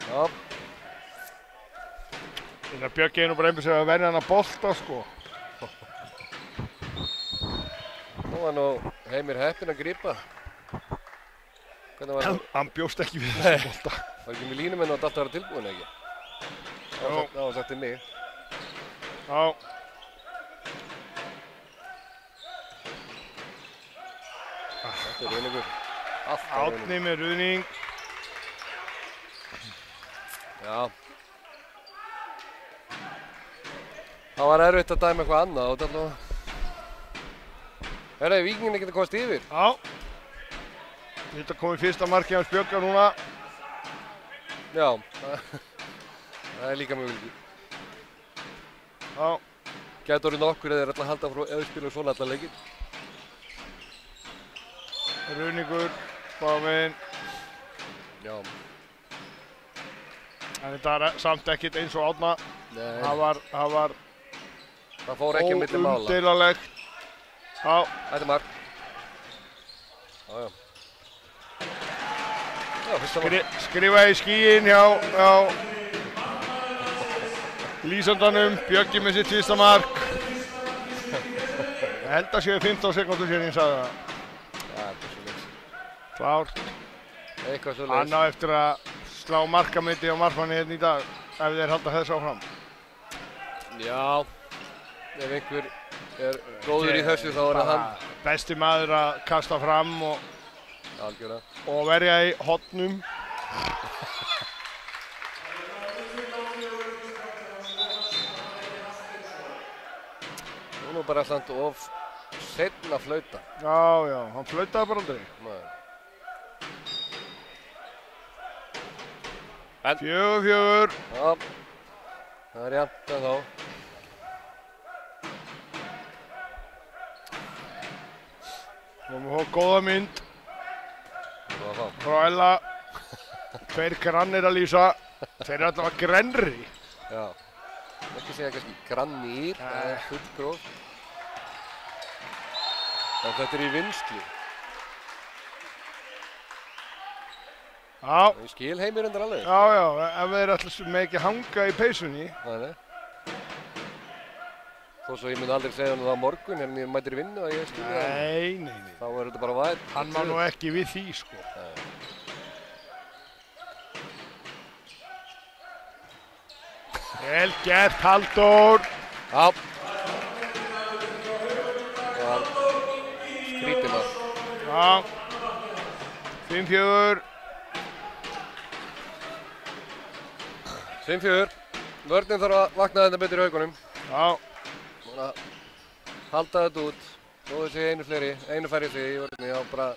Já. Þannig að Bjöggi nú bara einhvers veginn að verja hann að bolta, sko. Nú var nú Heimir heppinn að grípa. Hvernig var það? Hann bjóst ekki við þessu bolta. Var ekki með línumenn og alltaf að vera tilbúin, ekki? Það var sagt til mig. Já. Þetta er Ruðningur. Átni með Ruðning. Já. Það var erfitt að dæma eitthvað annað og þetta er Víkingin ekki að komast yfir. Já. Þetta kom í fyrsta markið hans Bjögga núna. Já. Það er líka möguleiki. Já. Gæti orðið nokkur eða þeir ætla að halda frá ef við spilum svona allar leikinn. Ruðningur, báðumegin. Já. En þetta er samt ekkert eins og Árna. Nei. Það fór ekki á milli mála. Óumdeilanlegt. Já. Þetta er mark. Já. Já, fyrsta mark. Skrifa í skíin hjá lýsandanum. Bjöggi með sitt fyrsta mark. Ég held að séu 15 sekúndur síðan ég sagði það. Já, þetta er svo leiðis. Klárt. Eitthvað svo Hann leiðis. á eftir að slá markamiti á markmanni hérna í dag ef þeir halda þess áfram. Já, ef einhver er góður í þessu þá er það hann. Besti maður að kasta fram Algjörlega. og verja í hornum. Nú bara samt of seinna að flauta. Já, hann flautaði bara aldrei. Nei. 4-4. Já, það er jafnt en þá. Nú erum við að fá góða mynd Hvað var það? frá Ella. Tveir grannir að lýsa. Þeir eru allavega grennri. Já. Ekki segja kannski grannir, það er fullgróf. En þetta er í vinnslu. Já, Ég skil Heimir endur alveg. já, ef þeir ætla með ekki hanga í peysunni. Nei. Þó svo ég myndi aldrei segja það á morgun, hérna ég mætir í vinnu að ég skilja það. Nei. Þá er þetta bara vært. Hann var nú ekki við því, sko. Vel gert, Halldór. Já. Það var skrítið maður. Já. 5-4. 5-4. Vörnin þarf að vakna þetta betur í haugunum. Já. Núna halda þetta út. Þó þessi einu færri sig í vörninni, þá bara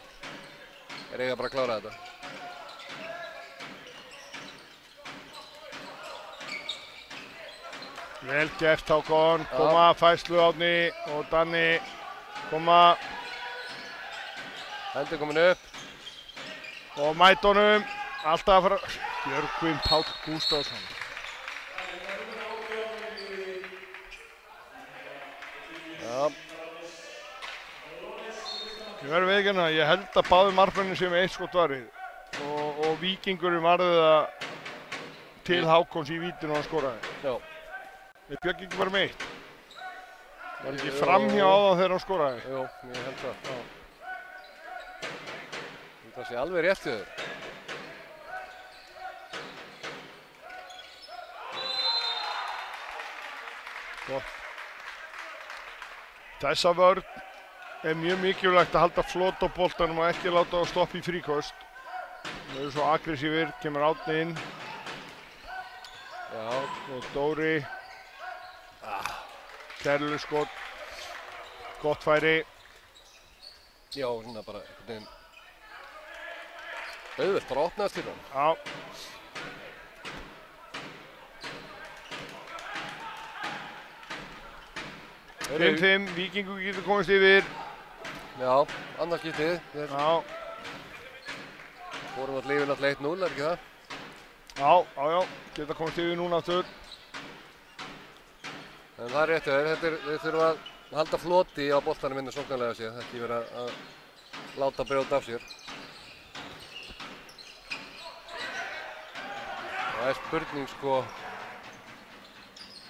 er eiga bara að klára þetta. Vel gert, Hákon. Koma, Fæslu, Árni og Danni. Koma. Hendur komin upp. Og mætunum. Alltaf að fara. Björgvin Páll Gústafsson. Já. Ég verður veikina, ég held að báði markmennin sem eitt skot varið. Og Víkingurinn varði það til Hákons í vítinu og hann skoraði. Já. Við Björg ekki bara með eitt. Var ekki framhjá á það þegar hann skoraði? Jú, ég held það. Já. Það sé alveg rétt í þau. Gott. Þessa vörn er mjög mikilvægt að halda flot á boltanum og ekki láta það stoppa í fríkost. Það eru svo aggressífir, kemur Árni inn. Já. Og Dóri. Kærlega skot. Gott færi. Já, svona bara einhvern veginn. Auðvelt, bara opnaðast til hann. Já. Heyrðu. 5-5, Víkingur getur komist yfir. Já, annars getið. Já. Fórum að lifin alltaf 1-0, er ekki það? Já. Geta komist yfir núna aftur. En það er rétt þeir þurfa að halda floti á boltanum innan sóknarlega sér, ekki vera að láta brjóta af sér. Það er spurning sko,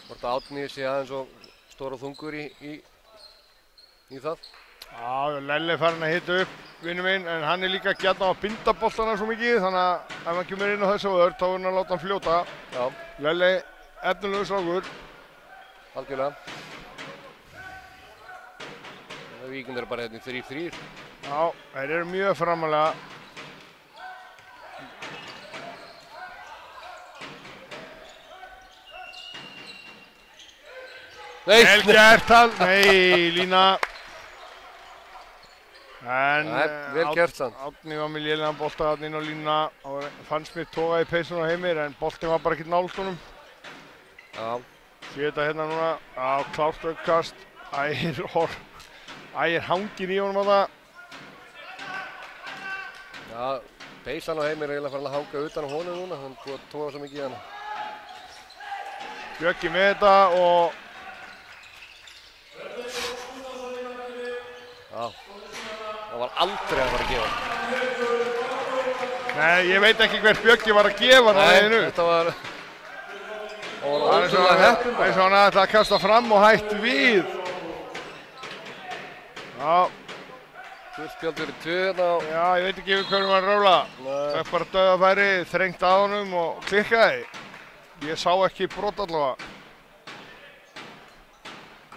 hvort að Árni sé aðeins og stór og þungur í það. Já, Lelli er farin að hita upp, vinnu minn, en hann er líka gjarnan að binda boltana svo mikið, þannig að ef hann kemur inn á þessu vörn, þá er hann að láta hann fljóta. Já. Lelli, efnilegur strákur. Algjörlega. Víkingur er bara hérna í 3-3. Já, þeir eru mjög framalega. Nei! Vel gert hann, nei, lína. En vel gert samt. Árni var með lélegan bolta þarna inn á línuna og fannst mér toga í peysun á Heimir, en boltinn var bara ekki nálægt honum. Já. Sér þetta hérna núna, já, klárt aukast, Ægir hangir í honum á það. Já, peysan á Heimir er eiginlega farin að hanga utan á honum núna, hann búið að toga svo mikið í hana. Bjöggi með þetta og... Já, það var aldrei að fara að gefa. Nei, ég veit ekki hver Bjöggi var að gefa það veginn upp. Þetta var... Það var Það er ótrúlega heppinn bara. eins og hann ætlaði að kasta fram og hætt við. Já. Gullspjald fyrir 2 hérna. Já, ég veit ekki yfir hvernig maður rála. Það er bara dauðafæri, þrengt að honum og klikkaði. Ég sá ekki brot allavega.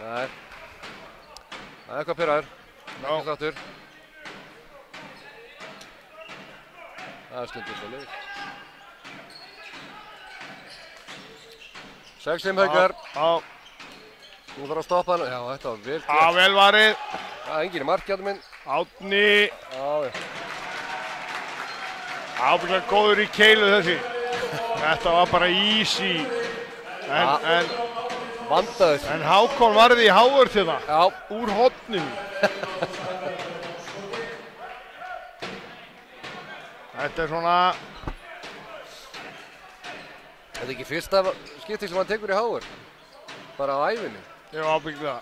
Nei. Það er eitthvað pirraður. Ekki sáttur. Það er stundum svo leik. 6-5 Haukar. Já. Nú þarf að stoppa hann. Já, þetta var vel gert. Já, vel varið. Það er enginn í marki hérna minn. Árni. Já. Ábyggilega góður í keilu þessi. Þetta var bara easy. En vandaður. En Hákon varði í hávörð til það. Já. Úr horninu. Þetta er svona... Þetta er ekki fyrsta skipting sem hann tekur í hávörð. Bara á ævinni. Já, ábyggilega.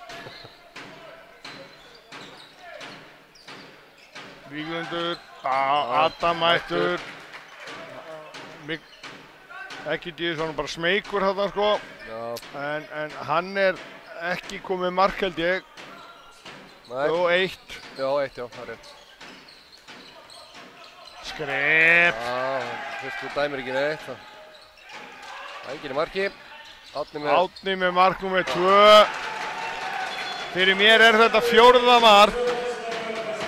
Víglundur, Adam mættur. Ekki Díðsson, bara smeykur þarna sko. Já. En hann er ekki komið mark held ég. Nei. Jú, 1. Já, 1, já, það er rétt. Skrepp. Já, fyrstu dæmir ekki neitt. Það er enginn í marki. Árni með mark númer 2. Fyrir mér er þetta 4. mark.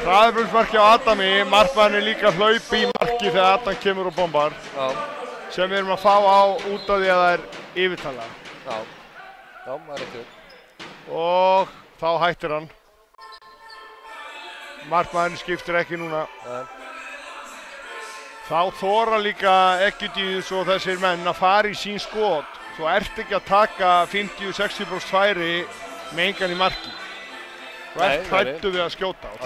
Hraðbrunnsmarki á Adami. Markmaðurinn er líka hlaupi í marki þegar Adam kemur og bombar. Já. Sem við erum að fá á út af því að það er yfirtala. Já, það er rétt. Og þá hættir hann. Markmaðurinn skiptir ekki núna. Nei. Þá þora líka Ekkjudíðs og þessir menn að fara í sín skot. Þú ert ekki að taka 50-60% færi með engan í marki. Þú ert hræddur við að skjóta. Og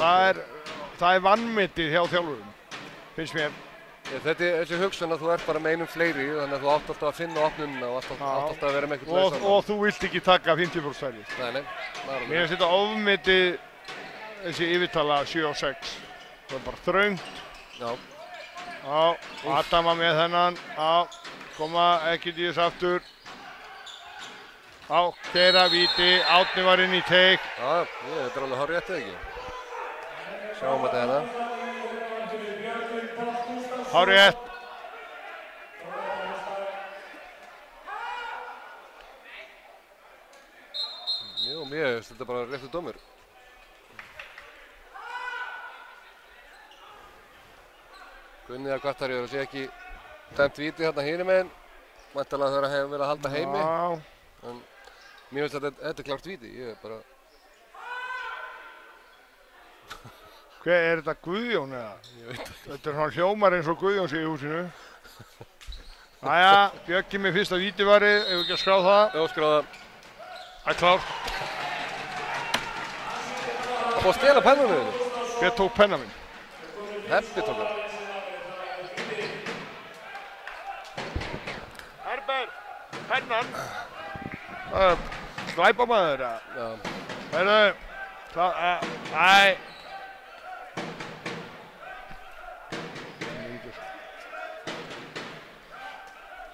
það er vanmetið hjá þjálfurum, finnst mér. Þessi hugsun að þú ert bara með einum fleiri, þannig að þú átt alltaf að finna opnunina og átt alltaf að vera með eitthvað lausan. Og þú vilt ekki taka 50% færi. Nei. Mér finnst þetta ofmetið þessi yfirtala 7-6. Það er bara þröngt. Já. Já, Adama með þennan. Já, koma Ekkjudíðs aftur. Já, keyra víti. Árni var inn í teik. Já, þetta er alveg hárrétt eða ekki. Sjáum þetta hérna. Hárrétt. Jú, mér finnst þetta bara réttur dómur. Gunnið að Kvartarjör og sé ekki dæmt víti hérna hinum meginn. Væntanlega þegar það hefur verið að halda heimi. Já. En mér finnst þetta er klárt víti. Ég er bara... Hver er þetta Guðjón eða? Ég veit ekki. Þetta er svona hljómar eins og Guðjón sé í húsinu. Jæja, Bjöggi með fyrsta vítivarið. Ef við ekki að skrá það? Já, skráð það. Það er klárt. Það búið að stela pennunum þínu. Hver tók penna minn? Heppi tók það. Herber, pennan. Það er glæpamaður eða? Já. Heyrðu, æ.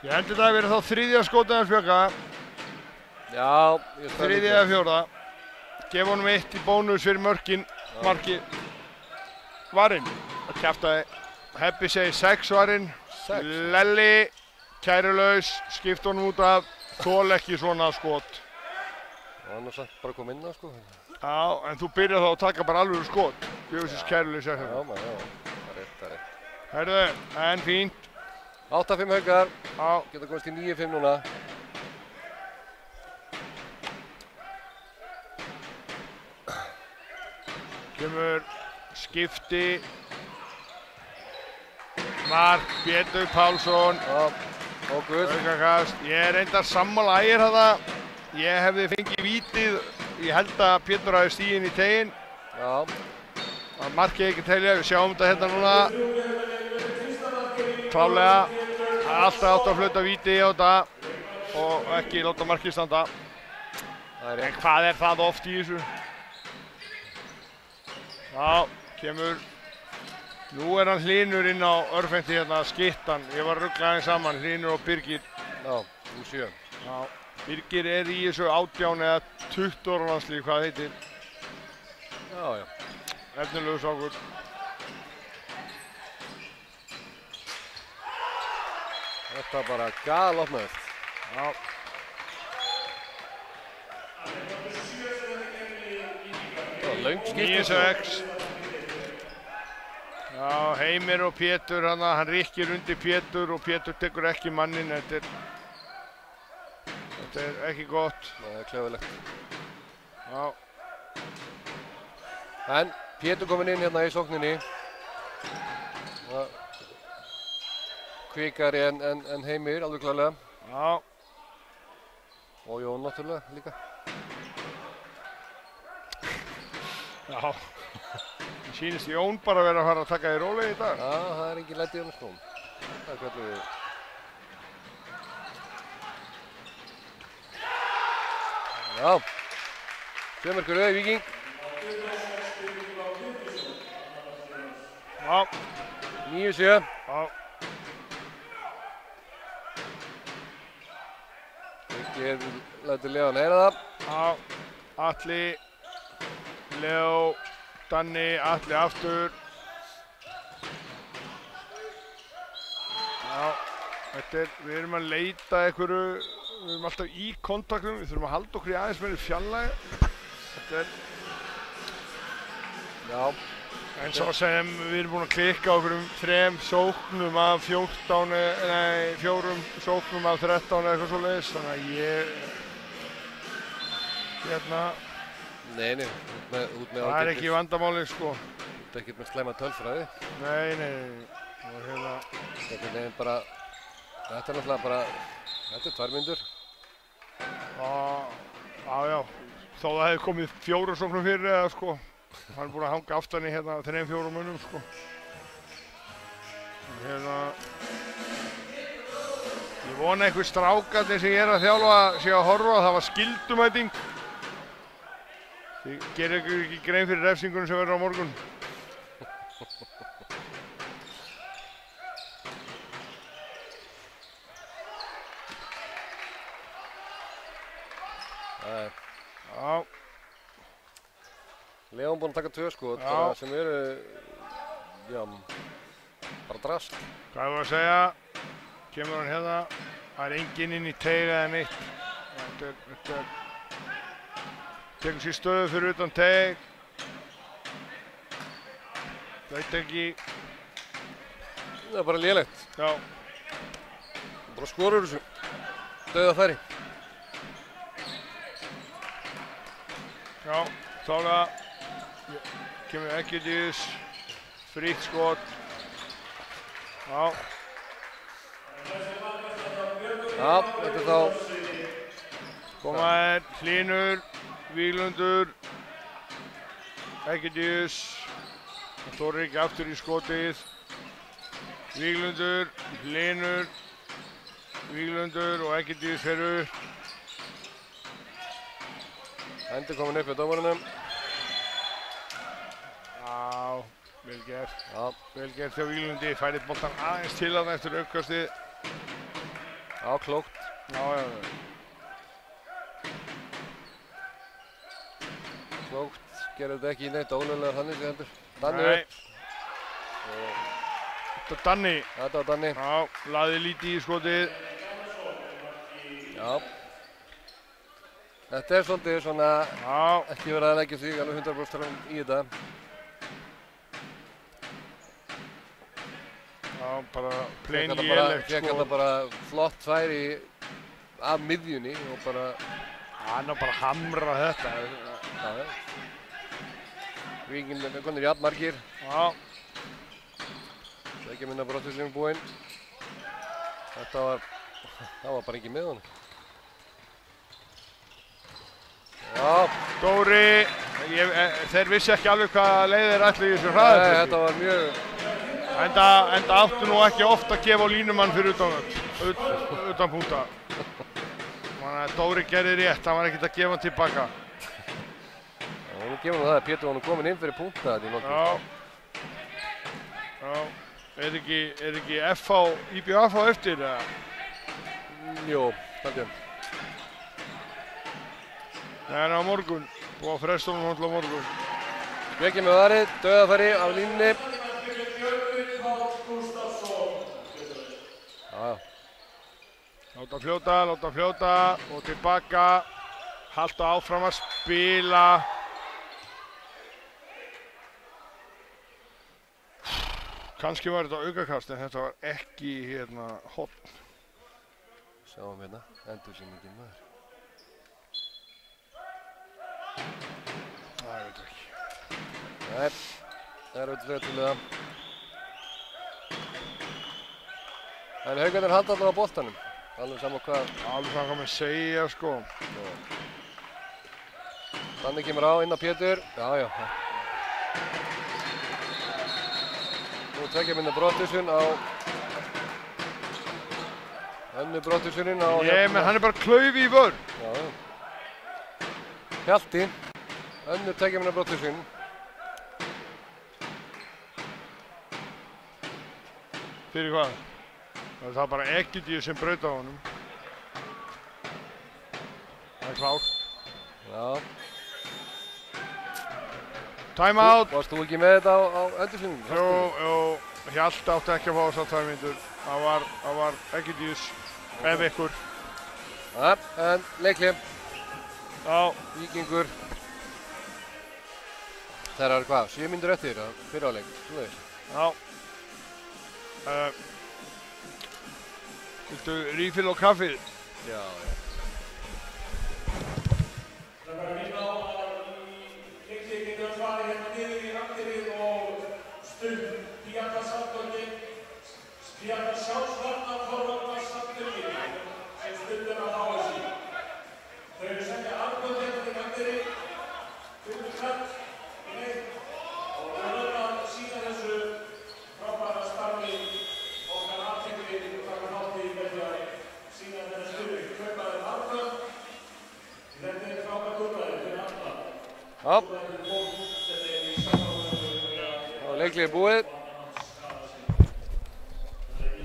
Ég heldur þetta að vera þá 3. skotið hans Bjögga. Já, ég spæði 3. eða 4. Gef honum 1 í bónus fyrir mörkin. Marki. Varinn. Það kjaftaði. Heppi segir 6 varinn. 6. Lelli. Kærulaus. Skipt honum út af. Þól ekki svona skot. Og annars bara kom inn á sko. Já, en þú byrjar þá að taka bara alveg skot. Bjögusins Kærulaus er Já, hérna. það er rétt. Herðu, en fínt. 8-5 Haukar. Já. Geta komist í 9-5 núna. Kemur skipti. Mark, Pétur Pálsson. Já, og Guð. Aukakast. Ég er reyndar sammála Ægir þarna. Ég hefði fengið vítið. Ég held að Pétur hafi stiginn í teginn. Já. Það markið ekki telja. Við sjáum þetta hérna núna. Klálega. Það er alltaf átt að flauta víti á þetta. Og ekki láta markið standa. En hvað er það oft í þessu? Já, kemur. Nú er hann Hlynur inn á örfenti hérna, Skittan. Ég var að rugla aðeins saman, Hlynur og Birgir. Já, úr 7. Já, Birgir er í þessu 18 eða 20 ára landslið, hvað heitir. Já. efnilegu strákur. Þetta bara galopnaðist. Já. Það var löng skipti. 9-6. Já, Heimir og Pétur, hann rykkir undir Pétur og Pétur tekur ekki mannin. Þetta er ekki gott. Það er klefilegt. Já. En Pétur kominn inn hérna í sókninni. Kvikari en Heimir, alveg klárlega. Já. Og Jón náttúrulega líka. Já. Mér sýnist Jón bara vera að fara að taka því rólega í dag. Já, það er engin lett í honum sko. Það kallum við. Já. Svemarkur auð, Víking. Já. 9-7. Já. Ég lætur Leon heyra það. Já. Atli, Leo, Danni, Atli aftur. Já. Við erum að leita einhverju, við erum alltaf í kontaktum, við þurfum að halda okkur í aðeins meiri fjarlægi. Þetta er... Já. En svo sem við erum búin að klikka okkur 3 sóknum af 4 sóknum af 13 eða eitthvað svoleiðis, þannig að ég... Hérna... Nei, út með það er ekki vandamálið, sko. Þú ert ekkert með slæma tölfræði. Nei. Og hérna... Þetta er nefn bara... Þetta er náttúrulega bara... Þetta er 2 mínútur. Já. Þó það hefði komið 4 sóknum fyrir eða, sko. Hann er búinn að hanga aftan í hérna 3-4 mönnum, sko. Hérna... Ég vona einhver strákarnir sem ég er að þjálfa sé að horfa, það var skyldumæting. Þið gerir ykkur ekki grein fyrir refsingunum sem verður á morgun. Já. Leon búinn að taka 2 skot sem eru, já, bara drast. Hvað er það að segja? Kemur hann hérna, það er enginn inn í teig eða neitt. Þetta er... Tekur sér stöðu fyrir utan teig. Veit ekki. Það er bara lélegt. Já. Bara skorur þessu. Dauða færi. Já, þálega. Kemur Eggerts, frítt skot. Já. Já, þetta er þá. Koma þér, Hlynur, Víglundur, Eggerts. Það þorir ekki aftur í skotið. Víglundur, Hlynur, Víglundur og Eggerts fer upp. Endur komin upp með dómarunum. Já, vel gert. Já. Vel gert hjá Víglundi, færið boltan aðeins til hann eftir uppkastið. Já, klókt. Já. Klókt, gerði þetta ekki í neitt ólöglega þannig sem heldur. Danni Nei. upp. Þetta er Danni. Þetta var Danni. Já, laði lítið í skotið. Já. Þetta er svolítið svona, ekki verið að leggja sig alveg 100% í þetta. Já, bara plain lélegt sko. Fekk þetta bara flott færi af miðjunni og bara... Hann á bara að hamra þetta. Já. Víkinn er konir jafnmargir. Já. Það er ekki að minna brotið sem er búinn. Þetta var bara ekki með honum. Já. Dóri, þeir vissi ekki alveg hvaða leið þeir ætlu í þessu hraðatöku. Nei, þetta var mjög... Enda áttu nú ekki oft að gefa á línumann fyrir utan púnta. Þannig að Dóri gerði rétt, hann var ekkert að gefa hann tilbaka. Já, nú gefur hann það að Pétur var nú komin inn fyrir púnta þetta í nokkuð. Já. Er ekki IBF á eftir eða? Jú, haldið. Nei, á morgun. Búið að fresta honum á morgun. Bjöggi með varið, dauðafæri af línunni. Láta fljóta og tilbaka. Halda áfram að spila. Kannski var þetta aukakast en þetta var ekki horn. Sjáum hérna, endursýningin maður. Það veit ekki. Nei, það er auðvitað til það. En Haukarnir halda allavega á boltanum. Alveg saman hvað með segja sko. Danni kemur á, inn á Pétur. Já. Nú tvekja minna Brotthusson á... Önnur Brotthussonin á... menn hann er bara klaufi í vörn. Já. Hjalti. Önnur tvekja minna Brotthusson. Fyrir hvað? Það var bara Egidíu sem braut á honum. Það er klárt. Já. Time out. Varst þú ekki með þetta á endursýningu? Jú. Hjalti átti ekki að fá þess að 2 mínútur. Það var Egidíus ef ykkur. Ja, en leikli. Já. Víkingur. Það er hvað? 7 mínútur eftir fyrir áleik. Já. Viltu refill á kaffið? Já. Það var minna á að í leikli farið hérna niður í handrið og stund Píata Sandóki, Píata sjálfsvarna forvarnar Sandóki sem stundum að háa sig. Þau eru sendja armbönd hérna til handrið, klætt í leik og við höfum að sína þessu frábæra starfi okkar aðtekli og taka þátt í með að sína þetta stuðning. Kaupaði armbönd. Þetta er frábært úrvæði fyrir alla. Já. Leiklið er búið.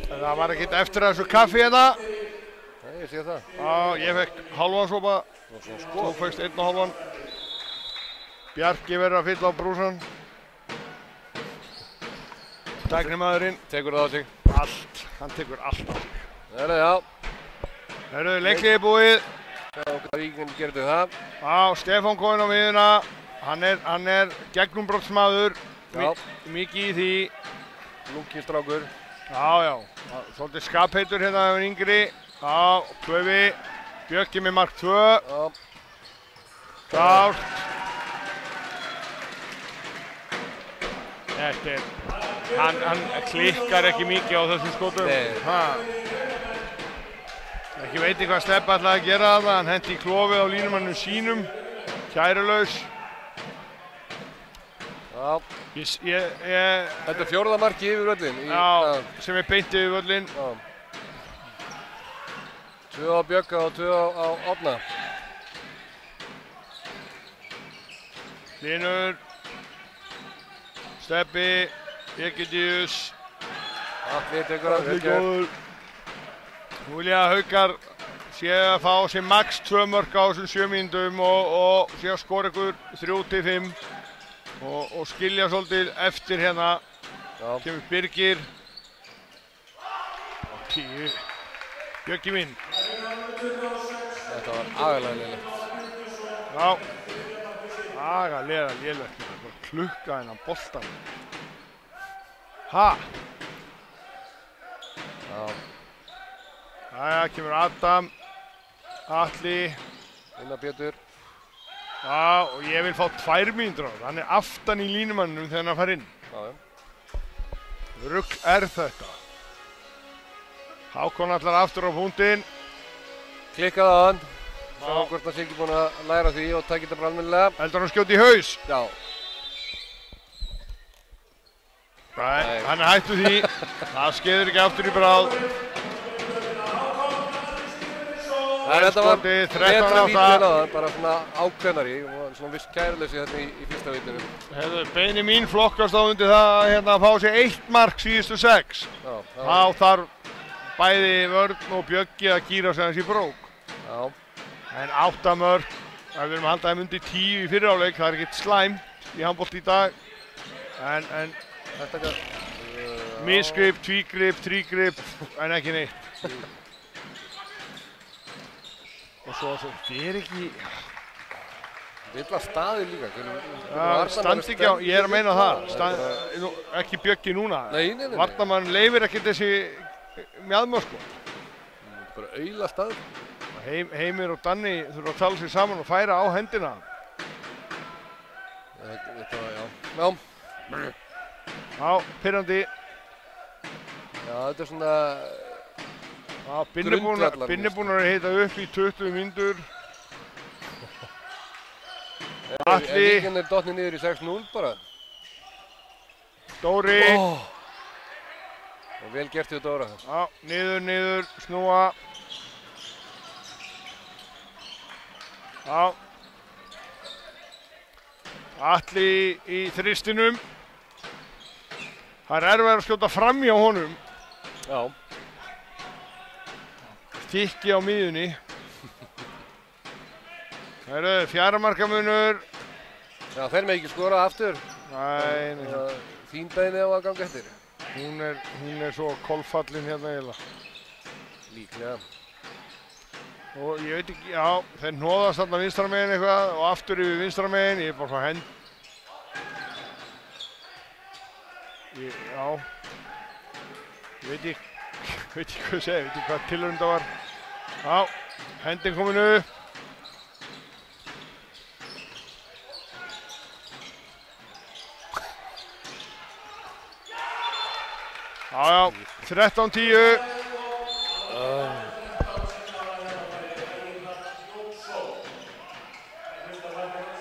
Það var ekkert eftir að þessu kaffi hérna. Nei, ég sé það. Já, ég fekk hálfan sopa. Þú fekkst 1,5. Bjarki verður að fylla á brúsan. Tæknimaðurinn. Tekur það á sig. Allt. Hann tekur allt á sig. Já. Leiklið er búið. Hvað Víkingin gerði það? Já, Stefán kominn á miðuna. Hann er gegnumbrottsmaður. Mikið í því. Lúki strákur. Já. Svolítið skapheitur hérna yfir yngri. Já, Klaufi. Bjöggi með mark 2. Já. Klárt. Þetta er... Hann klikkar ekki mikið á þessum skotum. Nei. Ekki veit hvað Stebbi ætlaði að gera þarna. Hann hendi í klofið á línumannum sínum. Kærulaus. Já. Þetta er 4. marki yfir völlin. Já, sem er beint yfir völlin. Já. 2 á Bjögga og 2 á Árna. Hlynur. Stebbi. Egidíus. Atli tekur Atli góður. Nú vil ég að Haukar sé að fá sér max 2 mörk á þessum 7 mínútum og sé að skora ykkur 3-5 og skilja svolítið eftir hérna. Kemur Birgir. Og 10. Bjöggi minn. Þetta var agalega lélegt. Já. Agalega lélegt. Bara klukka hennan boltan. Ha? Já. Jæja, kemur Adam, Atli. Inna Pétur. Já, og ég vil fá 2 mínútur á það. Hann er aftan í línumannum þegar hann fær inn. Rugl er þetta. Hákon allar aftur á punktinn. Klikkaði á hann. Sá hvort hann sé ekki búinn að læra því og takk þetta bara almennilega. Heldur hann skjóti í haus? Já. Nei, hann er hættu því. Það skeiður ekki aftur í bráð. Þetta var betra 13-8. víti en áðan, bara svona ákveðnari og svona viss kæruleysi hérna í fyrsta vítinu. Beini mín flokkast á undir það að fá sér 1 mark síðustu 6. Þá þarf bæði Vörn og Bjöggi að gíra sig hans í brók. Já. En 8 mörk, ef við erum að halda þeim undir 10 í fyrri hálfleik, það er ekkert slæmt. í handbolta í dag. En misgrip, tvígrip, þrígrip, en ekki neitt. Og svo þetta ekki... Illa staði líka. Standi ekki á, ég að meina það. Ekki Bjöggi núna. Nei. Varnarmann leifir ekki þessi mjaðmör, sko. Bara auðla staði. Heimir og Danni þurfa að tala sig saman og færa á hendina. Þetta var, já. Já, pirrandi. Já, þetta er svona... Já, Binnibúnar er heita upp í 20 mínútur. Atli. Víkinn er dottnið niður í 6-0 bara. Dóri. Og vel gert hjá Dóra. Já, niður, snúa. Já. Atli í þristinum. Það er erfitt að skjóta fram hjá honum. Já. Tikki á miðjunni. Það eru fjaramarkamunur. Já, þeir með ekki skora aftur. Nei. Þín beini á að ganga eftir. Hún er svo kolfallin hérna eiginlega. Líklega. Og ég veit ekki, já, þeir hnoðast þarna vinstra megin eitthvað og aftur yfir vinstra megin. Ég er bara frá hend. Já. Ég veit ekki hvað ég segi, veit ekki hvað tilraun það var. Já, hendin komin upp. Já, 13-10.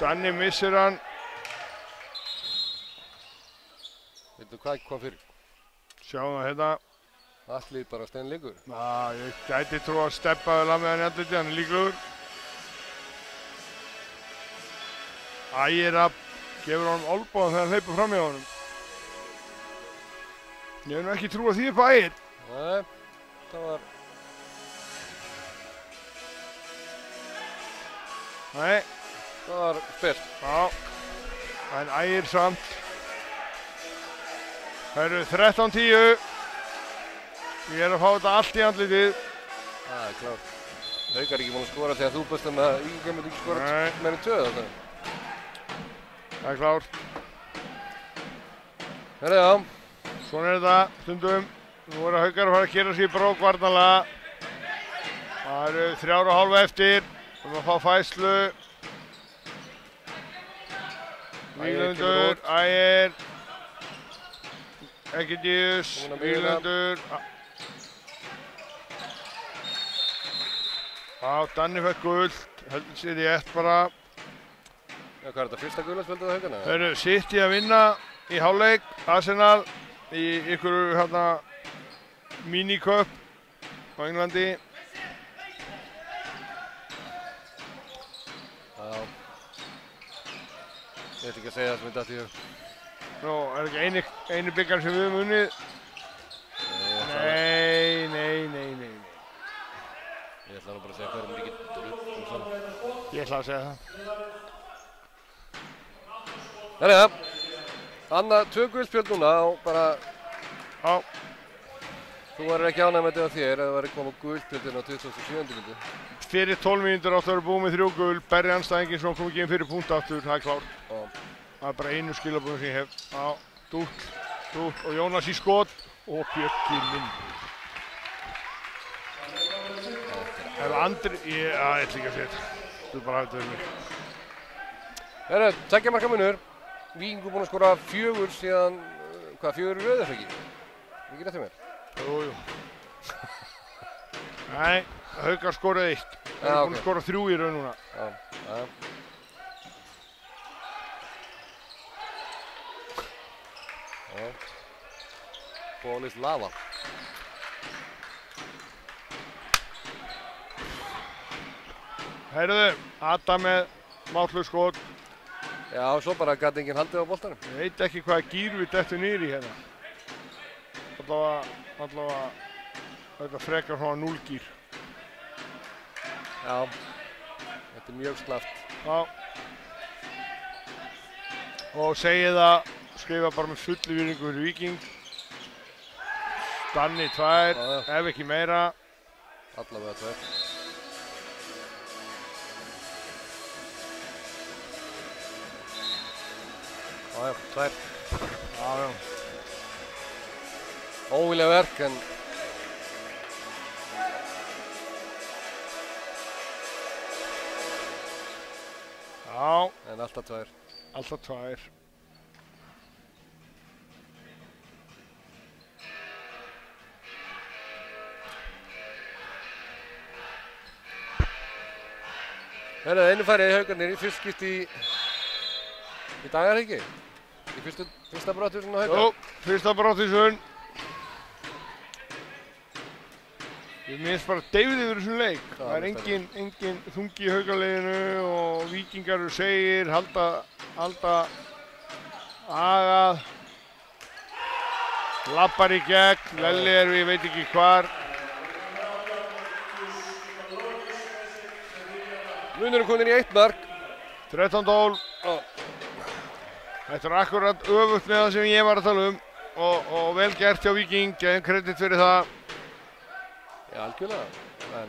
Danni missir hann. Veitu hvað kom fyrir? Sjáum það hérna. Atli bara steinleikur. Já, ég gæti trú að steppa vel að með hann í andliti, hann er líklegur. Ægir að gefur honum olbóðan þegar hann hleypur fram í honum. Ég hef nú ekki trú að því upp á Ægir. Nei, það var... Nei. Það var spil. Já, en Ægir samt. Það eru 13-10. Ég er að fá þetta allt í andlitið. Það er klart. Haukar ekki búin að skora þegar þú bæst að Víkingur myndi ekki skora meira en 2 þarna. Það er klárt. Herra, já. Svona er þetta stundum. Nú voru Haukar að fara að gera sér í brók varnarlega. Það eru 3,5 eftir. Við erum að fá fæslu. Víglundur, Ægir. Egidíus, Víglundur. Já, Danni fekk gult. Heldur sér í ett bara. Já, hvað er þetta? Fyrsta gulaspjaldið á Haukana? Þeir eru City að vinna í hálfleik. Arsenal í ykkur hérna minicup á Englandi. Já. Ég veit ekki að segja það sem ég datt í hug. Nú, er ekki eini byggar sem við höfum unnið? Nei. Ég ætla nú bara að segja hvað er mikið drull. Ég ætla að segja það. Þannig að, annað 2 gulspjöld núna og bara... Já. Þú verður ekki ánægð með þetta á þér, eða það verður komað gulspjöldin á 27. minútu. Fyrir 12 mínútur áttu að vera búið með 3 gul. Berri anstæðingin sem kom ekki inn fyrir punktáttur, það er klárt. Það er bara einu skilabúðum sem ég hef. Já, dúll og Jónas í skot og Bjöggi minn. Er Andri... ég ætla ekki að segja þetta. Þú bara hafði þetta við mig. Herra, 2 marka munur. Víkingur búinn að skora 4 síðan... Hvað, 4 í röð ekki? Ekki rétt hjá mér? Jú. Nei, Haukar skoraði 1. Það er búinn að skora 3 í röð núna. Já. Ball is lava. Heyrðu, Adam með máttlaug skot. Já, svo bara gæti enginn haldið á boltanum. Ég veit ekki hvaða gír við dettum niður í hérna. Allavega þetta frekar svona 0 gír. Já, þetta er mjög slaft. Já. og segi það, skrifa bara með fullu virðingu fyrir Víking. Danni 2, ef ekki meira. Allavega 2. Já, 2. Já. Óvilja verk, en Já. En alltaf 2. Alltaf 2. Hérna, einu færið Haukarnir í fyrst skipti í dagar ekki? Í fyrsta brottvísun á Haukar? Jú, fyrsta brottvísun. Ég minnst bara deyfið yfir þessum leik. Það er engin þungi í Haukarliðinu og Víkingar eru segir, halda agað. Lappar í gegn, Lelli er ég veit ekki hvar. Munurinn komin í 1 mark. 13-12. Þetta er akkurat öfugt með það sem ég var að tala um og vel gert hjá Víking, gefum kredit fyrir það. Já, algjörlega. En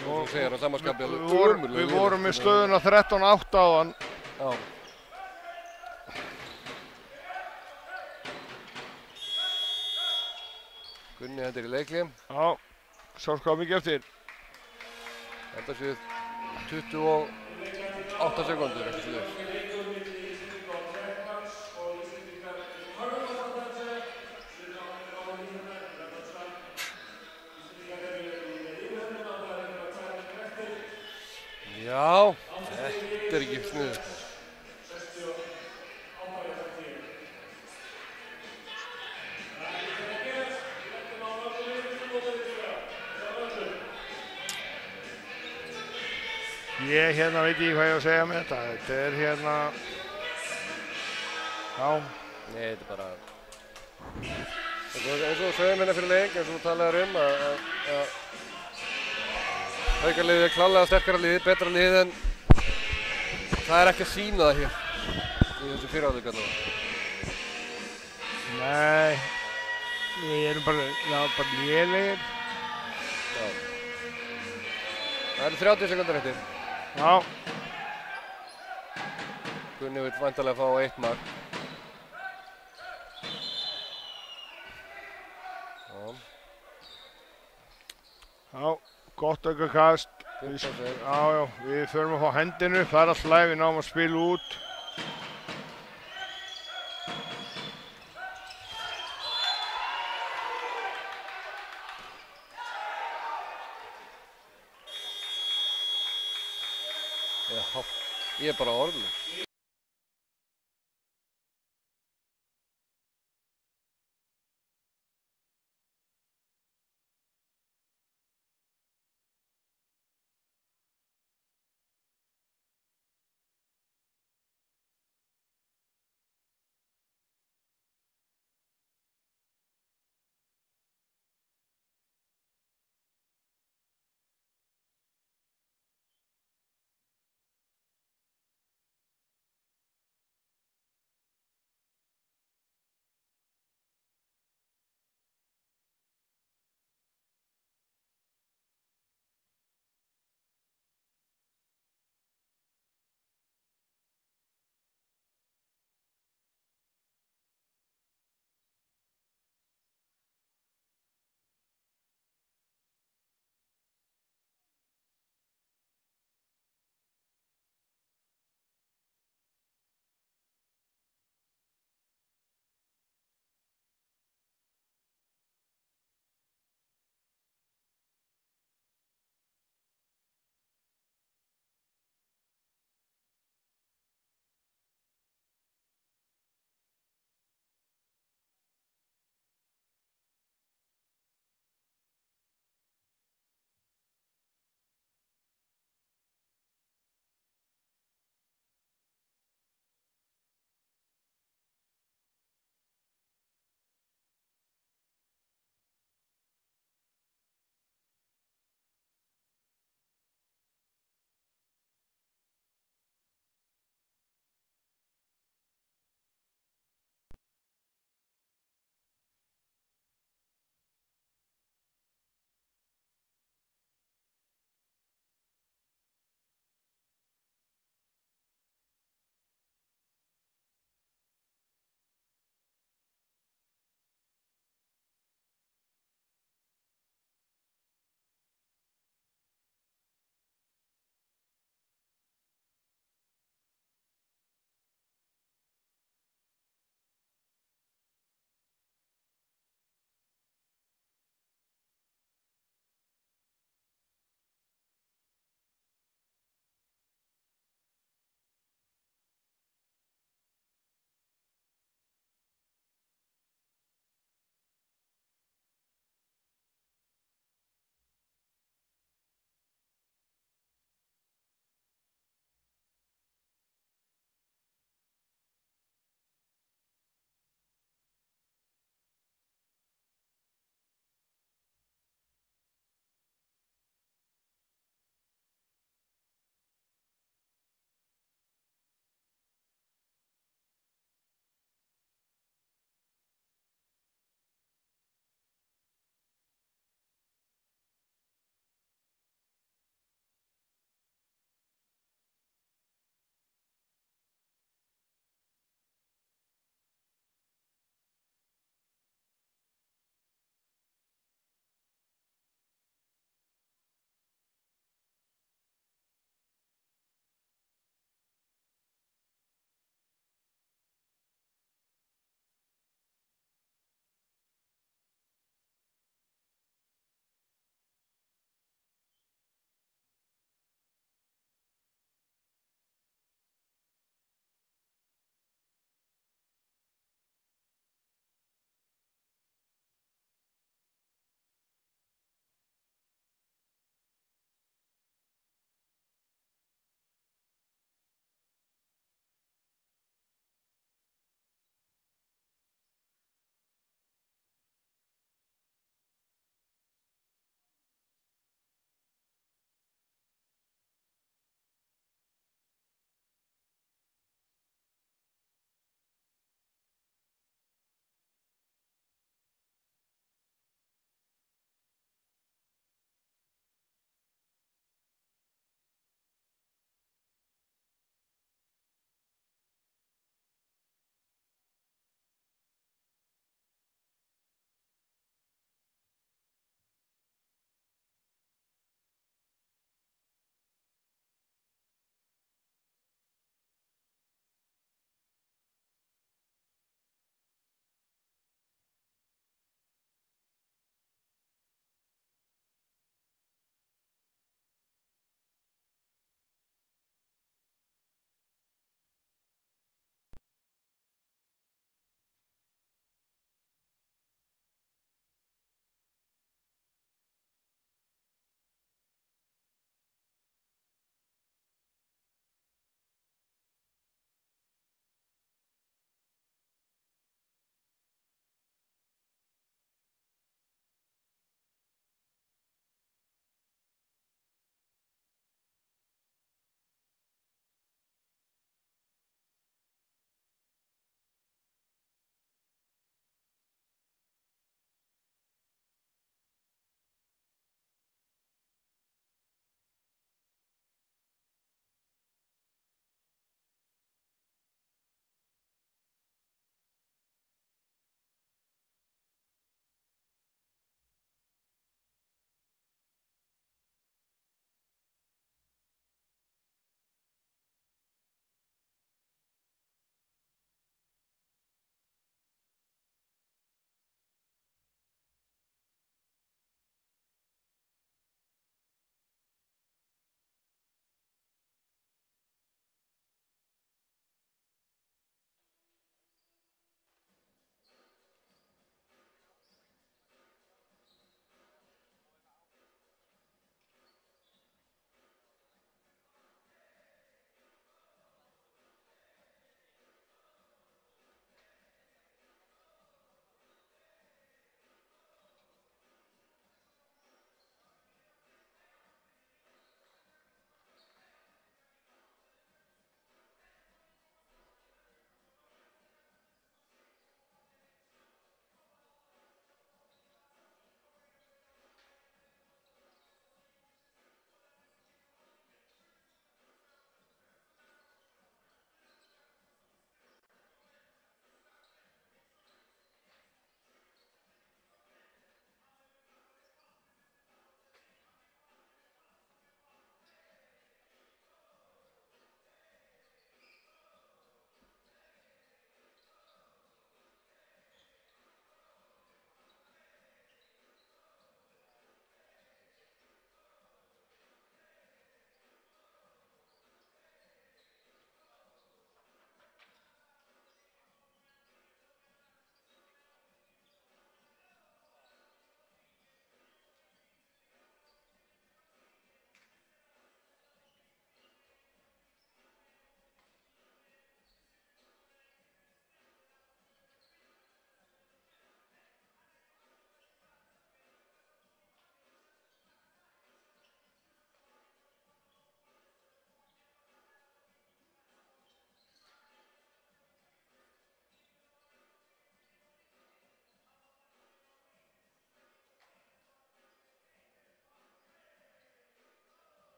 þú segir á samanskapi alveg Við vorum með stöðuna 13-8 áðan. Já. Gunni hendur í leikli. Já, sá hvað mikið eftir. Þetta séu 28 sekúndur, ekki svo þess. Já, þetta er ekki sniðugt. Ég hérna veit ekki hvað ég á að segja með þetta. Þetta er hérna... Já. Nei, þetta er bara... eins og sögum hérna fyrir leik, eins og þú talaðir um að Haukarliðið er klárlega sterkara liðið, betra liðið en það er ekki að sýna það hér í þessu fyrirháleik allavega. Nei, við erum bara lélegir. Já. Það eru 30 sekúndur eftir. Já. Gunni vill væntanlega fá 1 mark. Já, gott aukakast. Já, við förum að fá hendinu, það er alltaf læg, við náum að spila út. Já, ég er bara orðlaus.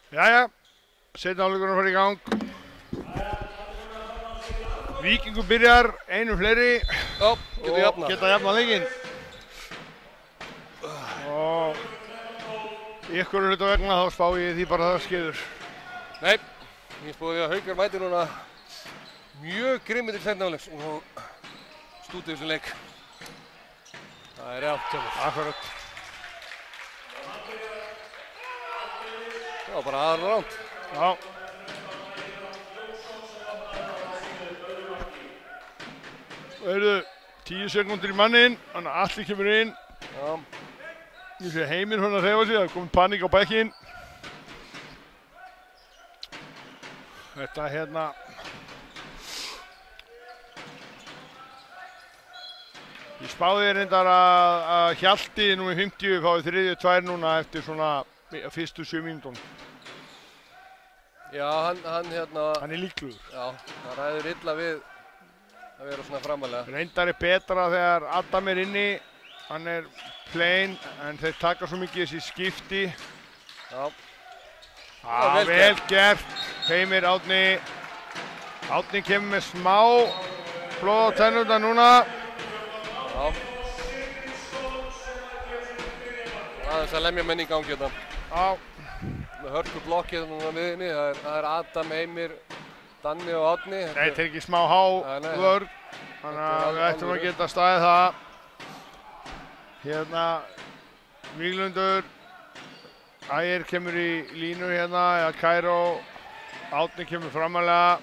Jæja, seinni hálfleikurinn að fara í gang. Víkingur byrjar, einu fleiri. Já, getur jafnað. Geta jafnað leikinn. Og ykkur hluta vegna þá spá ég því bara það skeður. Nei, ég spáði að Haukar mæti núna mjög grimmir til seinni hálfleiks og stúti þessum leik. Það er rétt hjá mér. Akkurat. Já, bara aðra ránd. Já. Heyrðu, 10 sekúndur í manninn, þannig að Atli kemur inn. Já. Ég sé Heimir að hreyfa sig, það er komin paník á bekkinn. Þetta hérna... Ég spáði reyndar að Hjalti númer 50 fái 3-2 núna eftir svona fyrstu 7 mínútum. Já, hann hérna... Hann er líkluður. Já, það ræður illa við að vera svona framalega. Reyndar er betra þegar Adam er inni, hann er plain, en þeir taka svo mikið þessi skipti. Já. Vel gert. Heimir, Árni. Árni kemur með smá blóð á tennurnar núna. Já. Aðeins að lemja menn í gangi þetta. Já. Með hörku blokkið núna miðinni, það er Adam, Heimir, Danni og Árni. Nei, þetta er ekki smá vörn, þannig að við ættum að geta staðið það. Hérna, Víglundur, Ægir kemur í línu hérna, eða Kæró, Árni kemur framalega.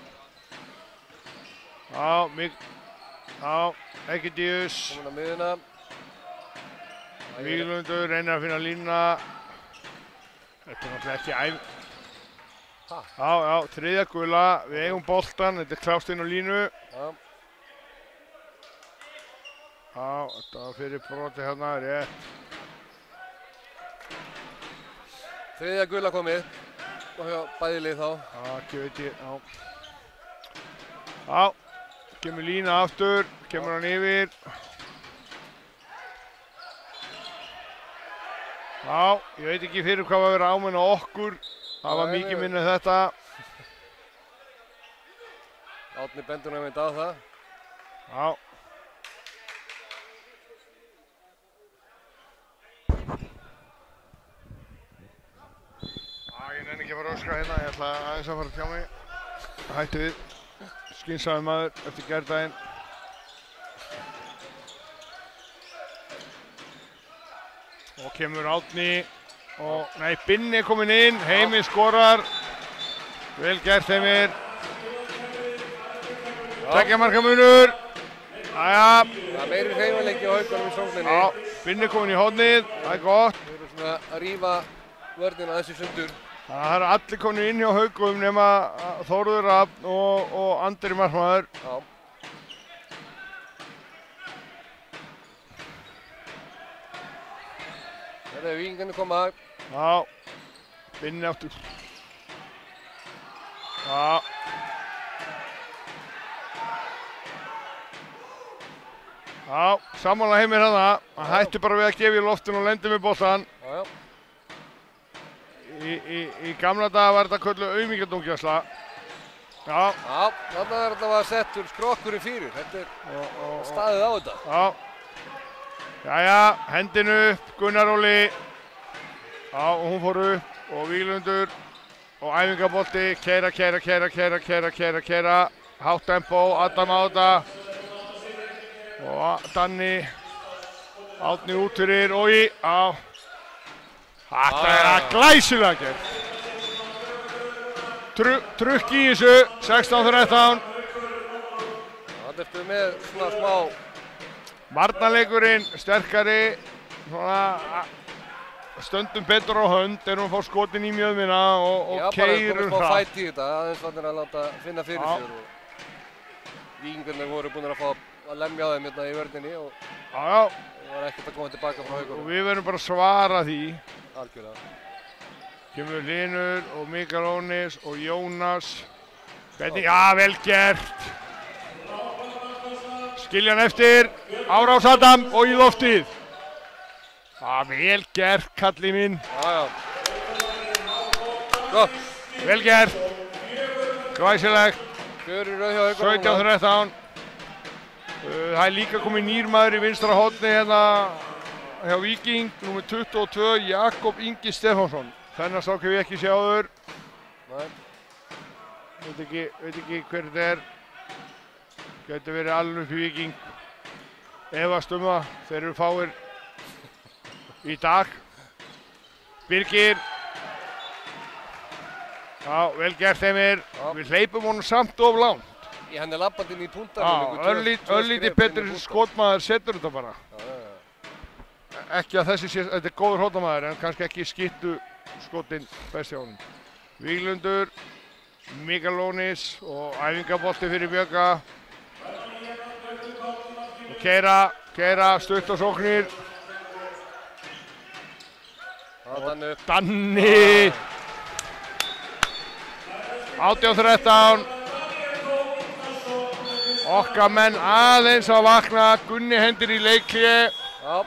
Já, Egidíus. Komin á miðina. Víglundur reynir að finna línuna. Þetta er náttúrulega ekki Já, þriðja gula, við eigum boltan, þetta er klást inn á línu. Já. Já, þetta var fyrir broti hérna, rétt. Þriðja gula komið, og hjá bæði lið þá. Já, ekki veit ég, Já, kemur lína aftur, kemur hann yfir. Já, ég veit ekki fyrir hvað var verið ámenn á okkur. Það var mikið minni þetta. Árni bendur hann einmitt á það. Já. Ég nenni ekki að fara að öskra hérna, ég ætla aðeins að fara að tjá mig. Hættu við. Skynsamur maður eftir gærdaginn. Og kemur Árni og, nei, Binni er kominn inn, Heimir skorar. Vel gert Heimir. Tveggja marka munur. Jæja. Það er meiri hreyfanleiki á Haukunum í sókninni. Já, Binni er kominn í hornið, það er gott. Við erum svona að rífa vörnina þessi sundur. Það eru allir komnir inn hjá Haukum nema Þórður Rafn og Andri markmaður. Já. Þetta er Víkingarnir koma. Já, Binni aftur. Já. Já, sammála Heimir hérna. Hann hætti bara við að gefa í loftinu og lendi með boltan. Já. Í gamla daga var þetta kölluð aumingjadungjasla. Já. Já, þarna er þetta var settur skrokkurinn fyrir. Þetta er staðið á þetta. Já. Jæja, hendin upp, Gunnar Óli. Já, og hún fór upp og Víglundur og æfingabolti. Keira. Hátt tempo, Adam á þetta. Og Danni. Árni út fyrir, Ógi. Já. Þetta er að glæsilega gert. Trukk í þessu, 16-13. Þetta ertu með svona smá... Varnarleikurinn sterkari, svona stundum betur á hönd, erum að fá skotin í mjöðmina og keyrum það. Já, bara komið smá fætt í þetta, aðeins fannir að láta finna fyrir sér. Víkingarnir voru búin að fá að lemja þeim hérna í vörninni og það var ekkert að koma tilbaka frá Haukunum. Og við verðum bara að svara því. Algjörlega. Kemur Linur og Mikael Ónis og Jónas. Hvernig, já, vel gert. Skilja hann eftir, árás Adam og í loftið. Vel gert, kallið minn. Já. Gott. Vel gert. Glæsilegt. Fjögur í rauð hjá Haukum. 17-13. Það er líka komið nýr maður í vinstra horni hérna hjá Víking, númer 22, Jakob Ingi Stefánsson. Þennan sták hef ég ekki séð áður. Nei. Veit ekki hver þetta er. Gæti verið alveg upp í Víking. Efast það, þeir eru fáir í dag. Birgir. Já, vel gert Heimir. Við hleypum honum samt of langt. Í henni labbandi inn í puntan. Örlítið betri skotmaður setur þetta bara. Ekki að þetta er góður hóttamaður en kannski ekki skittu skotinn best hjá honum. Víglundur, Mikael Lónis og æfingabolti fyrir Björga. Og Keira, stutt á sóknir. Danni. 18-13. Okkar menn aðeins að vakna. Gunni hendir í leikhlé. Já.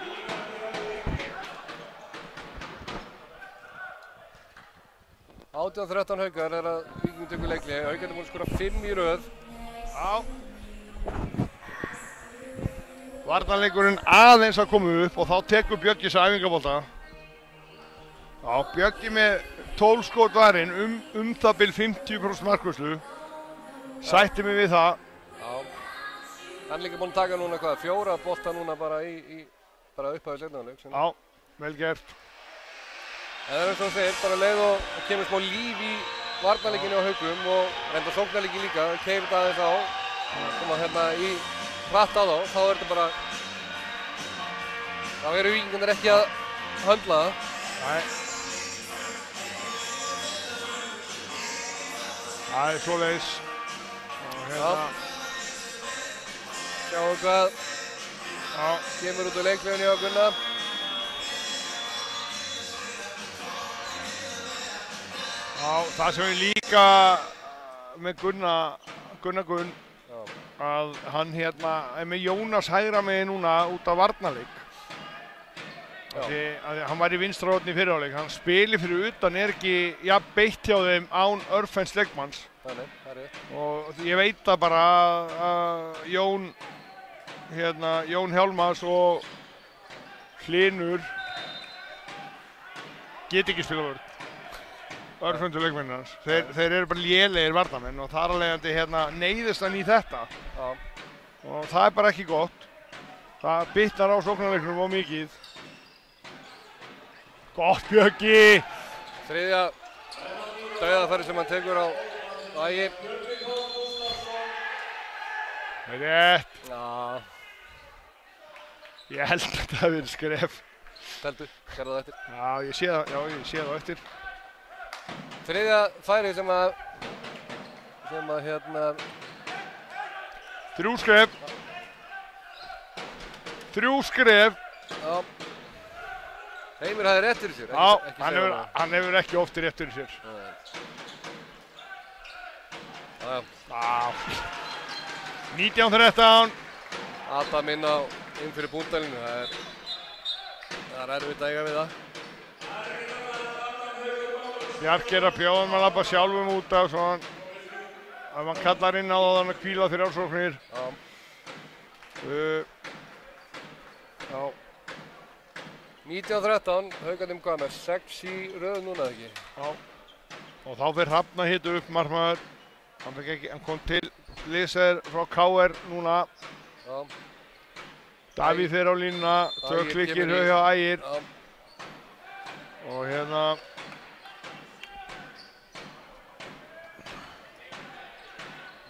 (18-13) Haukar er að Víkingur tekur leikhlé. Haukar er búin að skora 5 í röð. Já. Varnarleikurinn aðeins að koma upp og þá tekur Björgi þessa æfingabolta. Já, Björgi með 12 skot varinn það bil 50% markvörslu. Sætti mig við það. Já. Hann er líka búinn að taka núna hvað, 4 bolta núna bara bara upp á í seinni hálfleik. Já, vel gert. Það er eins og þú segir, bara leið og kemur smá líf í varnarleikinu á Haukum og reynda sóknarleiki líka, keyrir þetta aðeins á. Koma hérna í hratt á þá er þetta bara... Þá eru Víkingarnir ekki að höndla það. Nei. Það er svoleiðis. Já. Sjáum hvað kemur út úr leikhljóðinu hjá Gunna. Já, það sem er líka með Gunn að hann hérna er með Jónas hægra megin núna út af varnarleik. Hann var í vinstra horni í fyrri hálfleik. Hann spilir fyrir utan ekki beitt hjá þeim án örfens leikmanns. Það er rétt. Og ég veit það bara að Jón Hjálmars og Hlynur get ekki spila vörn. Örfendur leikmennir hans. Þeir eru bara lélegir varnarmenn og þar af leiðandi neyðist hann í þetta. Já. Og það er bara ekki gott. Það bitnar á sóknarleiknum of mikið. Gott Björgi! Þriðja dauðafæri sem hann tekur á Ægi. Rétt. Já. Ég held að þetta hafi verið skref. Teldu, gerðu það eftir. Já, ég sé það eftir. Þriðja færi sem að 3 skref. 3 skref. Já. Heimir hafði rétt fyrir sér. Já, hann hefur ekki oft rétt fyrir sér. Já. 19-13. Adam inn fyrir búndalinu. Það er erfitt að eiga við það. Bjarki er að bjóða hann að labba sjálfum út af svo að hann kallar inn á það að hvíla fyrir ásóknir. Já. 19-13, Haukarnir hvað með 6 í röð núna ekki? Já. Og þá fyrir Hrafn að hita upp markmaður. Hann kom til liðsæðir frá KR núna. Já. Davíð fyrir á línuna, 2 klikkir hjá Ægir. Og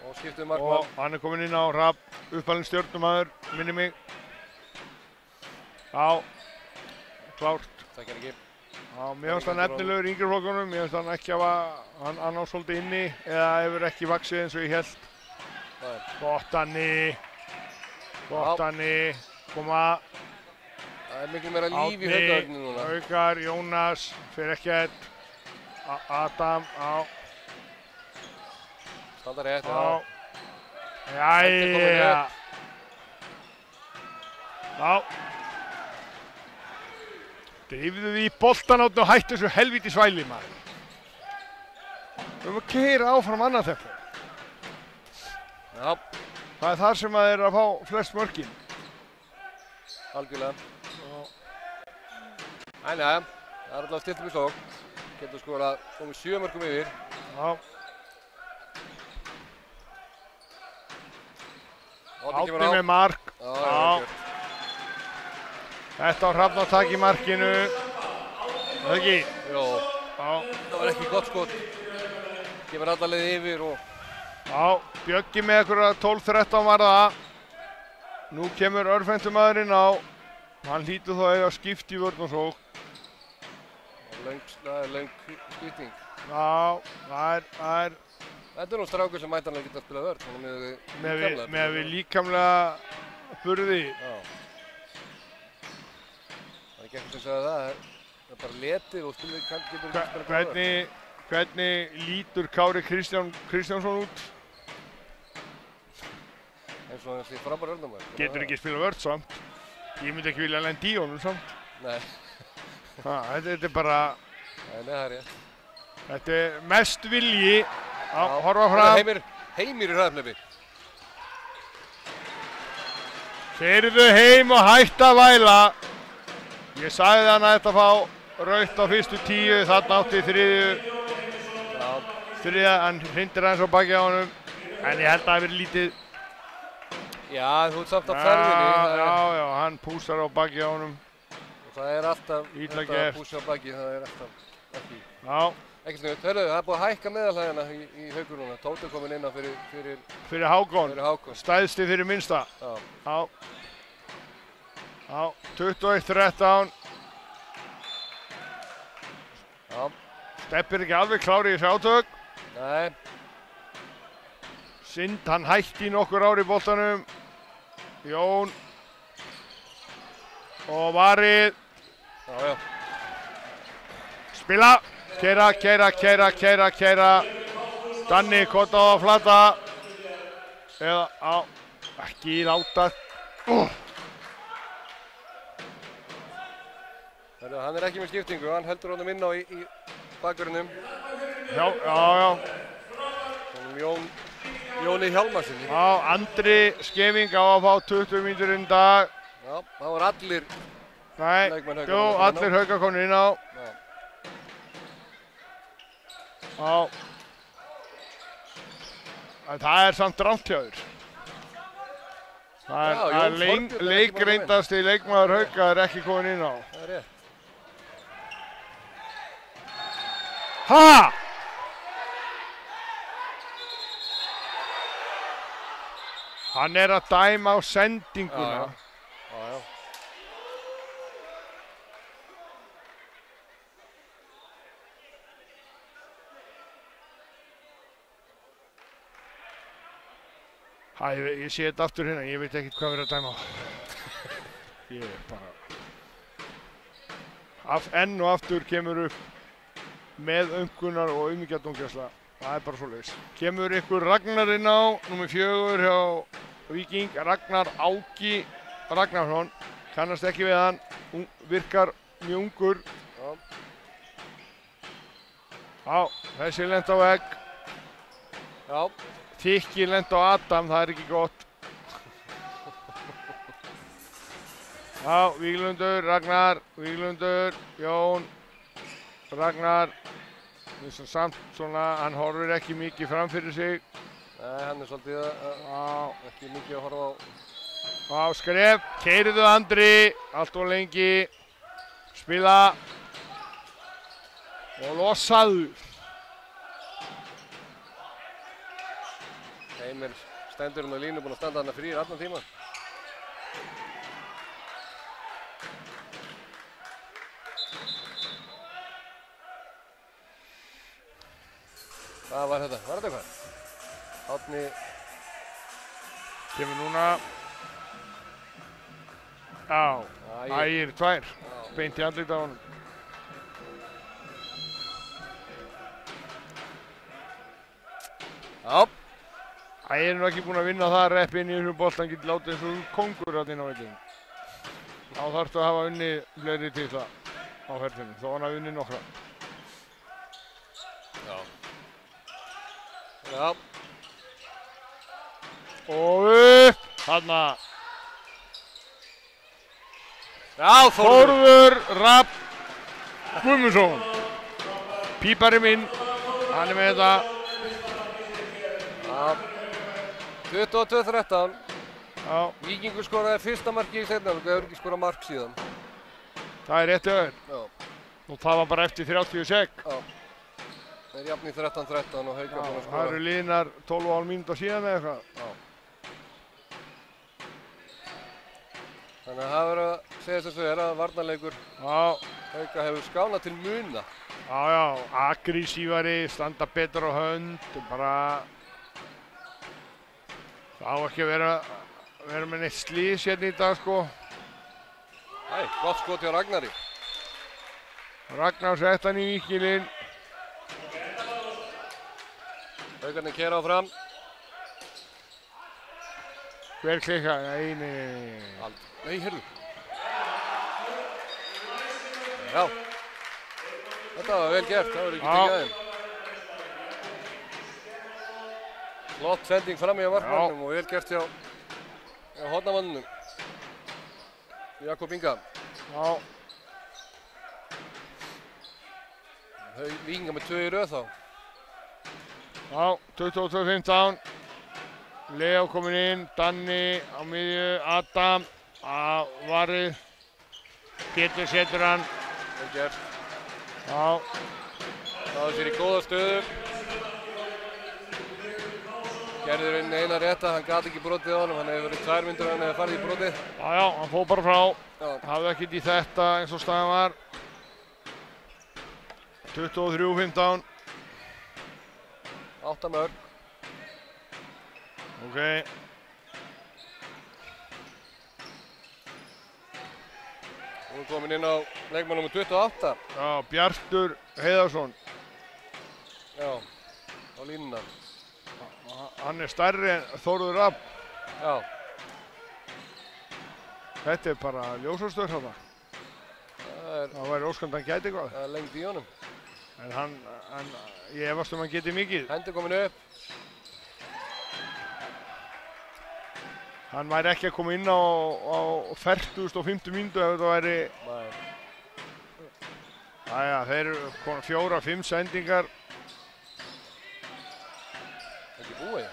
og skiptum markmann. Og hann er komin inn á Hrafn, uppalinn stjörnumaður, minni mig. Já, klárt. Takkar ekki. Já, mér finnst hann efnilegur í yngri flokkunum, mér finnst hann ekki hann á svolítið inni eða hefur ekki vaxið eins og ég held. Gott Danni, koma. Það er miklu meira líf í Haukarnir núna. Haukar, Jónas, fyrir ekkert. Adam, já. Standa rétt, já. Jæja. Já. Drifðu því í boltan átni og hættu þessu helvíti svæli, maður. Við erum að keyra áfram annað tempo. Já. Það er þar sem að þeir eru að fá flest mörkin. Algjörlega. En ja, það er alltaf stilt upp í sókn. Getur skorað komið 7 mörkum yfir. Já. Átni með mark. Já. Þetta á Hrafn að taka í markinu. Það ekki? Jó. Já. Það var ekki gott skot. Kemur alla leið yfir og... Já, Bjöggi með einhverja 12-13 var það. Nú kemur örfentumaðurinn á. Hann hlýtur þó að eiga skipt í vörn og sókn. Það er löng skipting. Já, það er... Þetta er nú strákur sem mætanlega geta að spila vörn. Með við líkamlega burði. Já. Það er ekki eitthvað sem sagði það. Það er bara letið og spilir getur ekki að spila vörn. Hvernig lítur Kári Kristjánsson út? Eins og þessi frábæra vörnumæður. Getur ekki spila vörn samt. Ég myndi ekki vilja lenda í honum samt. Nei. Þetta er bara... Nei, það er rétt. Þetta er mest vilji. Já, horfa fram. Heimir í hraðflöfi. Keyrðu heim og hætt að væla. Ég sagði hann að þetta fá rautt á fyrstu 10, þarna átti þriðju. Hann hrindir aðeins á baki á honum. En ég held að það hafi verið lítið. Já, þú ert samt á ferðinni. Já, hann púsar á baki á honum. Og það er alltaf að púsa á baki, það er alltaf ekki. Já. Ekki snuð. Hörðu, það er búið að hækka meðalhæðina í Haukur núna. Tóti er komin inn á fyrir Hákon. Hákon. Stæðsti fyrir minnsta. Já. Já, 21-13. Já. Steppir ekki alveg klári í þessu átök. Nei. Synd, hann hætti í nokkur ár í boltanum. Jón. Og varið. Já. Spila. Keira. Danni, kota á að flata. Eða, ekki láta. Hann er ekki með skiptingu, hann heldur honum inn á í bakverðinum. Já. Jóni Hjálmarssoni. Já, Andri Skeving á að fá 20 mínútur í dag. Já, það var allir leikmenn Hauka. Jú, allir Hauka konur inn á. Já. Það er samt rangt hjá þér. Það er leikreindasti leikmaður Hauka er ekki komin inn á. Það er rétt. Ha! Hann er að dæma á sendinguna. Já. Ég sé þetta aftur hérna, ég veit ekkert hvað við erum að dæma á. Ég er bara... Enn og aftur kemur upp með ömkunar og auðmíkjadóngjæsla. Það er bara svoleiðis. Kemur ykkur Ragnar inn á, númer 4 hjá Víking. Ragnar Áki Ragnarsson. Kannast ekki við hann. Virkar mjög ungur. Já, þessi lent á vegg. Já. Þykki lent á Adam, það er ekki gott. Já, Víglundur, Ragnar, Víglundur, Jón, Ragnar. Samt svona, hann horfir ekki mikið fram fyrir sig. Nei, hann er svolítið ekki mikið að horfa á. Já, skref, keiriðu Andri, allt og lengi. Spila. Og losaðu. Heimir stendur hann á línu, búinn að standa hann fyrir allan tíma. Hvað var þetta? Var þetta eitthvað? Árni kemur núna. Já, Ægir 2. Beint í andlitið á honum. Já. Ægir er nú ekki búinn að vinna það repp inn í þessum bolt, hann getur látið eins og kongur inn á vellinu. Þá þarftu að hafa unnið fleiri titla á ferðinu, þó hann hafi unnið nokkra. Já. Já. Og upp, þarna. Já, Þórður Rapp Guðmundsson. Pípari minn, hann með þetta. Já. 22-13. Já. Víkingur skoraði fyrsta marki í seinni hálfleik og hefur ekki skorað mark síðan. Það er rétt hjá þér. Já. Og það var bara eftir 30 sek. Já. Það er jafn í 13-13 og Haukar búinn að skora. Það eru liðnar 12,5 mínútur síðan eða eitthvað. Já. Þannig að það verður að segja þess að að varnarleikur Hauka hefur skánað til muna. Já, aggressívari, standa betur á hönd, bara það á ekki að vera með neitt slís hérna í dag sko. Æ, gott skot hjá Ragnari. Ragnar sett hann í víkilinn. Haukarnir keyra áfram. Hver klikka? Nei. Nei, heyrðu. Já. Þetta var vel gert, það var ekki tekið aðeins. Flott sending fram í markmannum og vel gert hjá hornamannunum. Jakob Inga. Já. Víkingar með 2 í röð þá. Já, 22-15. Leo kominn inn, Danni á miðju, Adam á varið. Pétur setur hann. Vel gert. Já. Það sér í góða stöðu. Gerður inn eina rétta, hann gat ekki brotið á honum, hann hefur verið 2 mínútur hann hefur farið í brotið. Já, hann fór bara frá. Já. Hafði ekkert í þetta eins og staðan var. 23-15. 8 mörk. Ok. Hún er komin inn á leikmann nr. 28. Já, Bjartur Heiðarsson. Já, á línuna. Hann er stærri en Þórður Rapp. Já. Þetta er bara ljósastöður þarna. Það væri óskandi að hann gæti eitthvað. Það er lengt í honum. En ég efast hann geti mikið. Hendi komin upp. Hann væri ekki að koma inn á 40.50 mínútu ef þetta væri... Nei. Æja, þeir eru 4-5 sendingar. Ekki búið.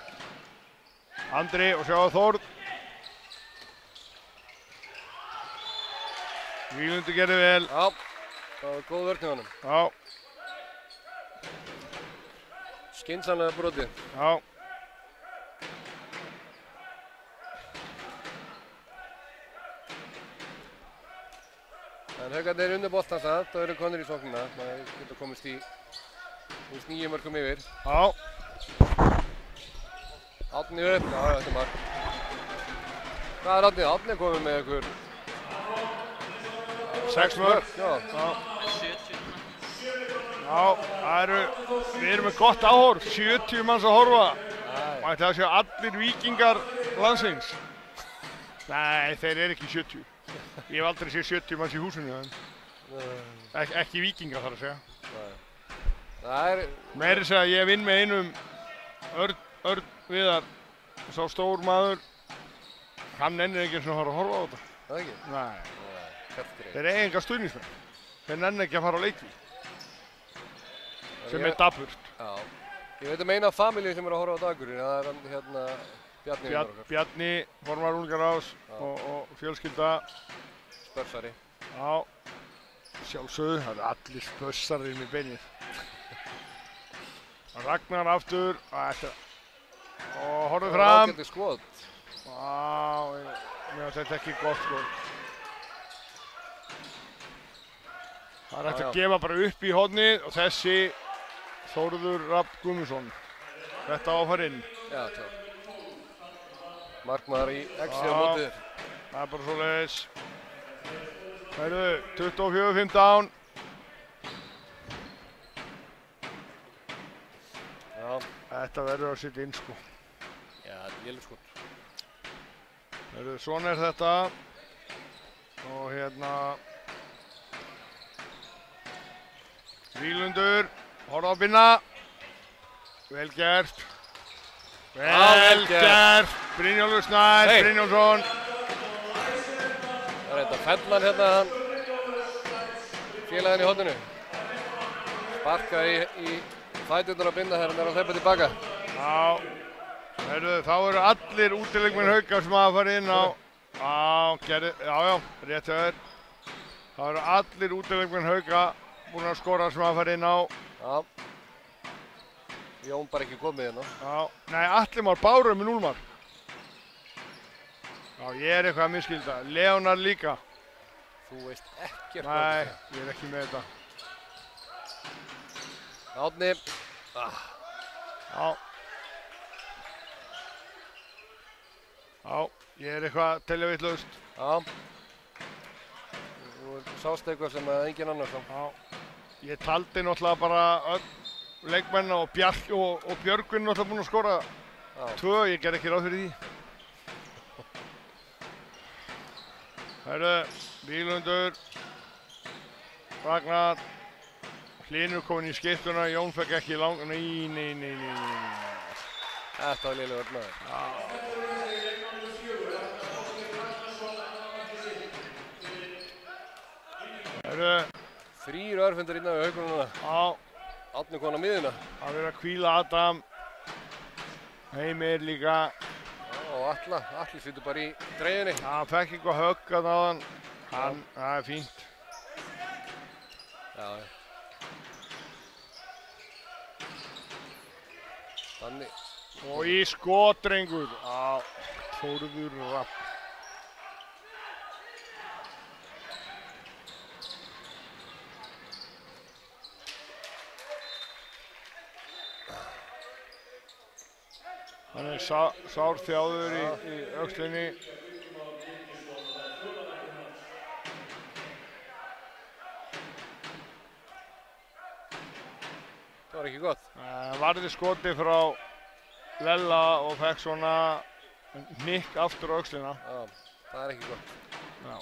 Andri og sjá Þórð. Víglundur gerði vel. Já, það var góð vörn í honum. Já. Skynsamlega brotið. Já. En Haukarnir undir boltan samt, það eru konur í sóknina. Það getur komist í 9 mörkum yfir. Já. Árni upp, já, þetta er mark. Hvað er Árni? Árni er komið með ykkur 6 mörk. Já. Já, við erum með gott áhorf, 70 manns að horfa. Og ætla að sjá allir víkingar landsins. Nei, þeir eru ekki 70. Ég hef aldrei séð 70 manns í húsinu. Ekki víkingar þarf að segja. Það er... Meiri segja að ég vinn með einum Örn Viðar, sá stór maður. Hann nennir ekki eins og að horfa á þetta. Það ekki? Nei. Þeir eiga enga stuðningsmenn. Þeir nennir ekki að fara á leiki. Sem er dapurt. Já. Ég veit eina familji sem er að horfa á Akureyri. Það er hann hérna Bjarni vinnur okkar. Bjarni, formar unglingaráðs og fjölskylda. Spörsari. Já. Sjálfsögðu, það eru allir spörsarir með beinið. Ragnar aftur. Og horfðu fram. Ágætis skot. Mér finnst þetta ekki gott skot. Það er hægt að gefa bara upp í hornið og þessi Þórður Rapp Guðmundsson. Þetta á að fara inn. Já, klart. Markmaður í exi á mótið. Það er bara svoleiðis. Heyrðu, 24-15. Já. Þetta verður að sitja inn sko. Já, þetta er léleg skot. Heyrðu, svona er þetta. Og hérna... Víglundur, horfðu á binna. Vel gert. Vel gert. Brynjólfur Snær, Brynjólfsson. Það þetta fellan hérna, hann félaginn í horninu. Sparka í fæturnar að binda þegar hann að hlaupa tilbaka. Já, þá eru allir útileikmenn Hauka sem hafa farið inn á. Já, rétt hjá þér. Það eru allir útileikmenn Hauka búin að skora sem hafa farið inn á. Já. Jón bara ekki komið hérna. Já, nei, Atli Már Bárum með 0 mark. Já, ég er eitthvað að misskilda. Leonard líka. Þú veist ekkert. Nei, ég er ekki með þetta. Árni. Já. Já, ég er eitthvað teljavittlaust. Já. Þú sást eitthvað sem engin annar sá. Já. Ég taldi náttúrulega bara öll leikmenn og Björgvin náttúrulega búinn að skora. 2, ég ger ekki ráð fyrir því. Herru, Víglundur, Ragnar, Hlynur komin í skiptuna, Jón fekk ekki lang... Nei. Þetta var lélegur maður. Herru. 3 örfundur innan við Haukunum núna. Já. Árni kom á miðuna. Það verður að hvíla Adam. Heimir líka. Og Atli situr bara í dreiginni. Hann fekk eitthvað högg að náðan. Það er fínt. Já. Þannig. Og í skotdrengur. Þórður Rapp. Hann er sárþjáður í öxlinni. Það var ekki gott. Varði skoti frá Lella og fekk svona nikk aftur á öxlina. Já, það er ekki gott. Já.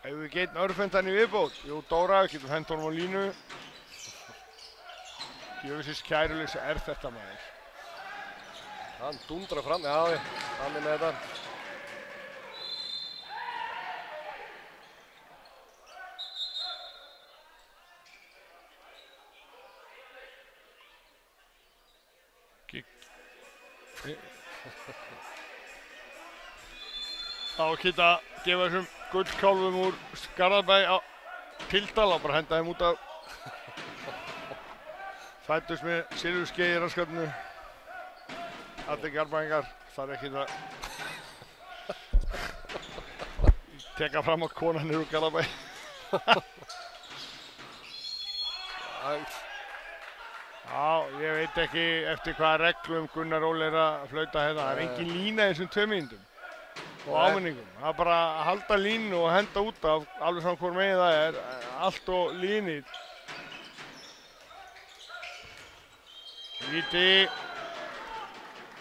Ef við getum örfendan í viðbót. Jú, Dóra, getum hent honum á línu. Djöfisins kæruleysi þetta maður. Hann dundrar fram, já, hann með þetta. Þá geta gefa þessum gullkálfum úr Garðabæ á Tildal og bara henda þeim út af. Fæddust með silfurskeið í raskatinu. Allir Garðbæingar, það er ekki það. Teka fram á konan úr Garðabæ. Já, ég veit ekki eftir hvaða reglum Gunnar Óli er að flauta hérna. Það er engin lína í þessum 2 mínútum og áminningum. Það er bara að halda línu og henda út af, alveg saman hvor megin það er, allt og línið. Víti.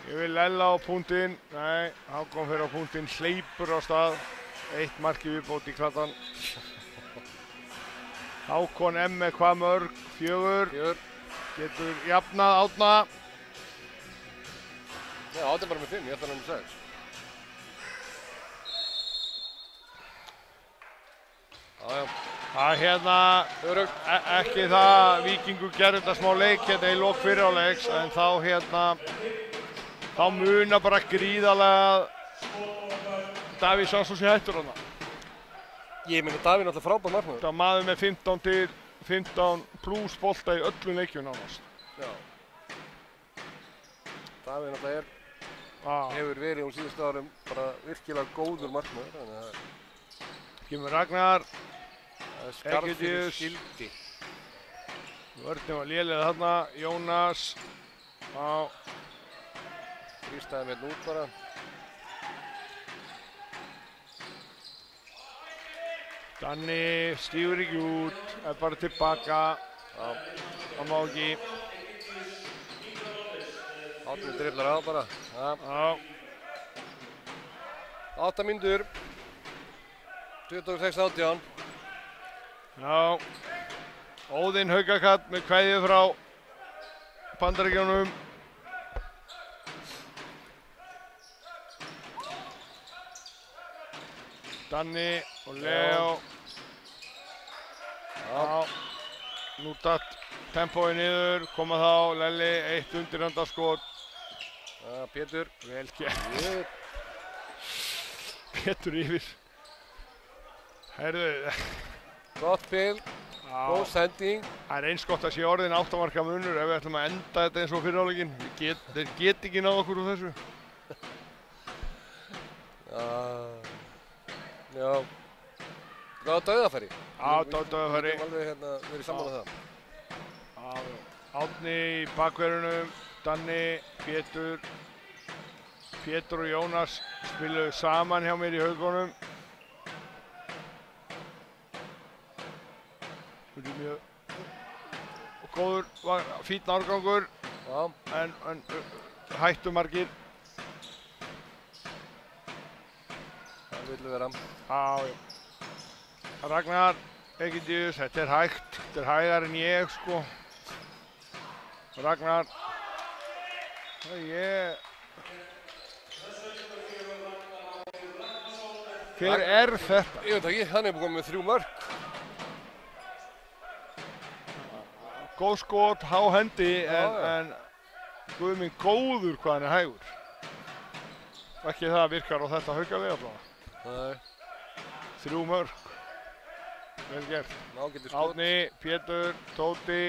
Ég vil Lella á punktinn. Nei, Hákon fyrir á punktinn, hleypur á stað. 1 mark í viðbót í krattan. Hákon með hvað mörg? 4. Getur jafnað Árna. Já, Árni bara með 5, ég ætla hann með 6. Já. Það hérna, ekki það Víkingur gerði þetta smá leik hérna í lok fyriráleiks, en þá muna bara gríðarlega Davíð Sánsson sé hættur hana. Ég meina Davíð náttúrulega frábær markmaður. Það maður með 15 pluss bolta í öllum leikjum nánast. Já. Davíð náttúrulega hefur verið á síðustu árum bara virkilega góður markmaður. Kemur Ragnar. Skarð fyrir skildi. Vörðin var lélega þarna, Jónas. Þrýstaði með út bara. Danni stígur ekki út, er bara tilbaka. Það má ekki. Árni driblar á bara. 8 mínútur. 26-18. Já, Óðinn Haukakall með kveðju frá Bandaríkjunum. Danni og Leo. Já. Nú datt tempóið niður, koma þá, Lelli, eitt undirhandarskot. Pétur. Vel gert. Pétur yfir. Herðu. Gott spil, góð sending. Það er eins gott að sé orðin 8 marka munur ef við ætlum að enda þetta eins og fyrir hálfleikinn. Þeir get ekki náð okkur úr þessu. Já. Það var dauðafæri. Já, dauðafæri. Við getum alveg hérna verið sammála það. Árni í bakverðunum, Danni, Pétur og Jónas spiluðu saman hjá mér í Haugunum. Það er mjög góður, fínn árgangur, en hættumargir. Það villu vera. Já. Ragnar Egidíus, þetta er hægt, þetta er hægar en ég, sko. Ragnar. Hver er þetta? Ég veit ekki, hann er komið með 3 mörk. Góð skot, há hendi, en guð minn góður hvað hann er hægur. Ekki það virkar á þetta Haukaveg allavega. Nei. 3 mörk. Vel gert. Árni, Pétur, Tóti.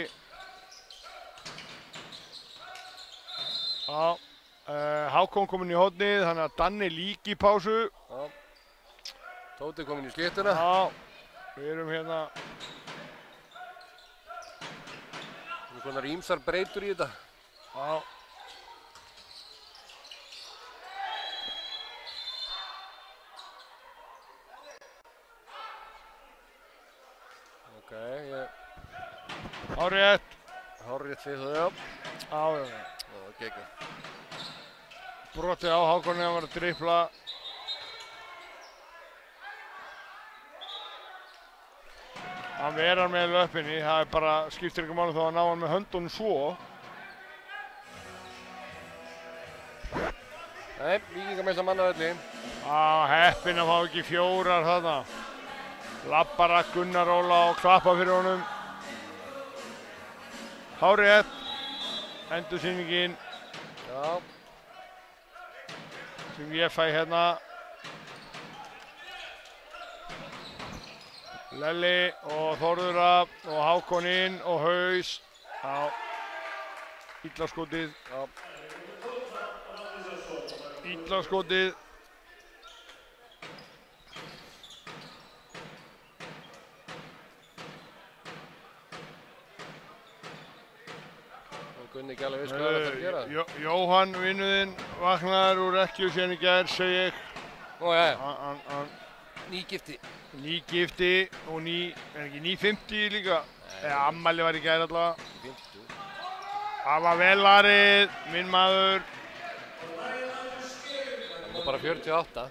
Já. Hákon kominn í hornið, þannig að Danni líka í pásu. Já. Tóti kominn í sléttuna. Já. Við erum hérna. Það er konar ýmsar breytur í þetta. Já. Hárrétt. Hárrétt fyrir það, já. Já. Geggjað. Brotið á Hákonni, hann var að dribla. Hann verar með löppinni, það er bara skiptir ekki máli þó að ná hann með höndunum svo. Nei, Víkingar með þess að manna öllu. Heppinn að fá ekki 4 þarna. Lappar að Gunnar Óla og klappa fyrir honum. Hárrétt, endursýningin. Já. Sem ég fæ hérna. Lelli og Þórður af og Hákon inn og Haus. Já. Illa skotið. Já. Illa skotið. Gunni ekki alveg viss hvað það er að gera. Jóhann vinnuðinn vaknaður úr ekkju síðan í gær, segi ég. Já. Nýgifti. Nýgifti og er ekki 950 líka? Eða ammæli var í gær allavega. 50. Það var vel varið, minn maður. Það var bara 48.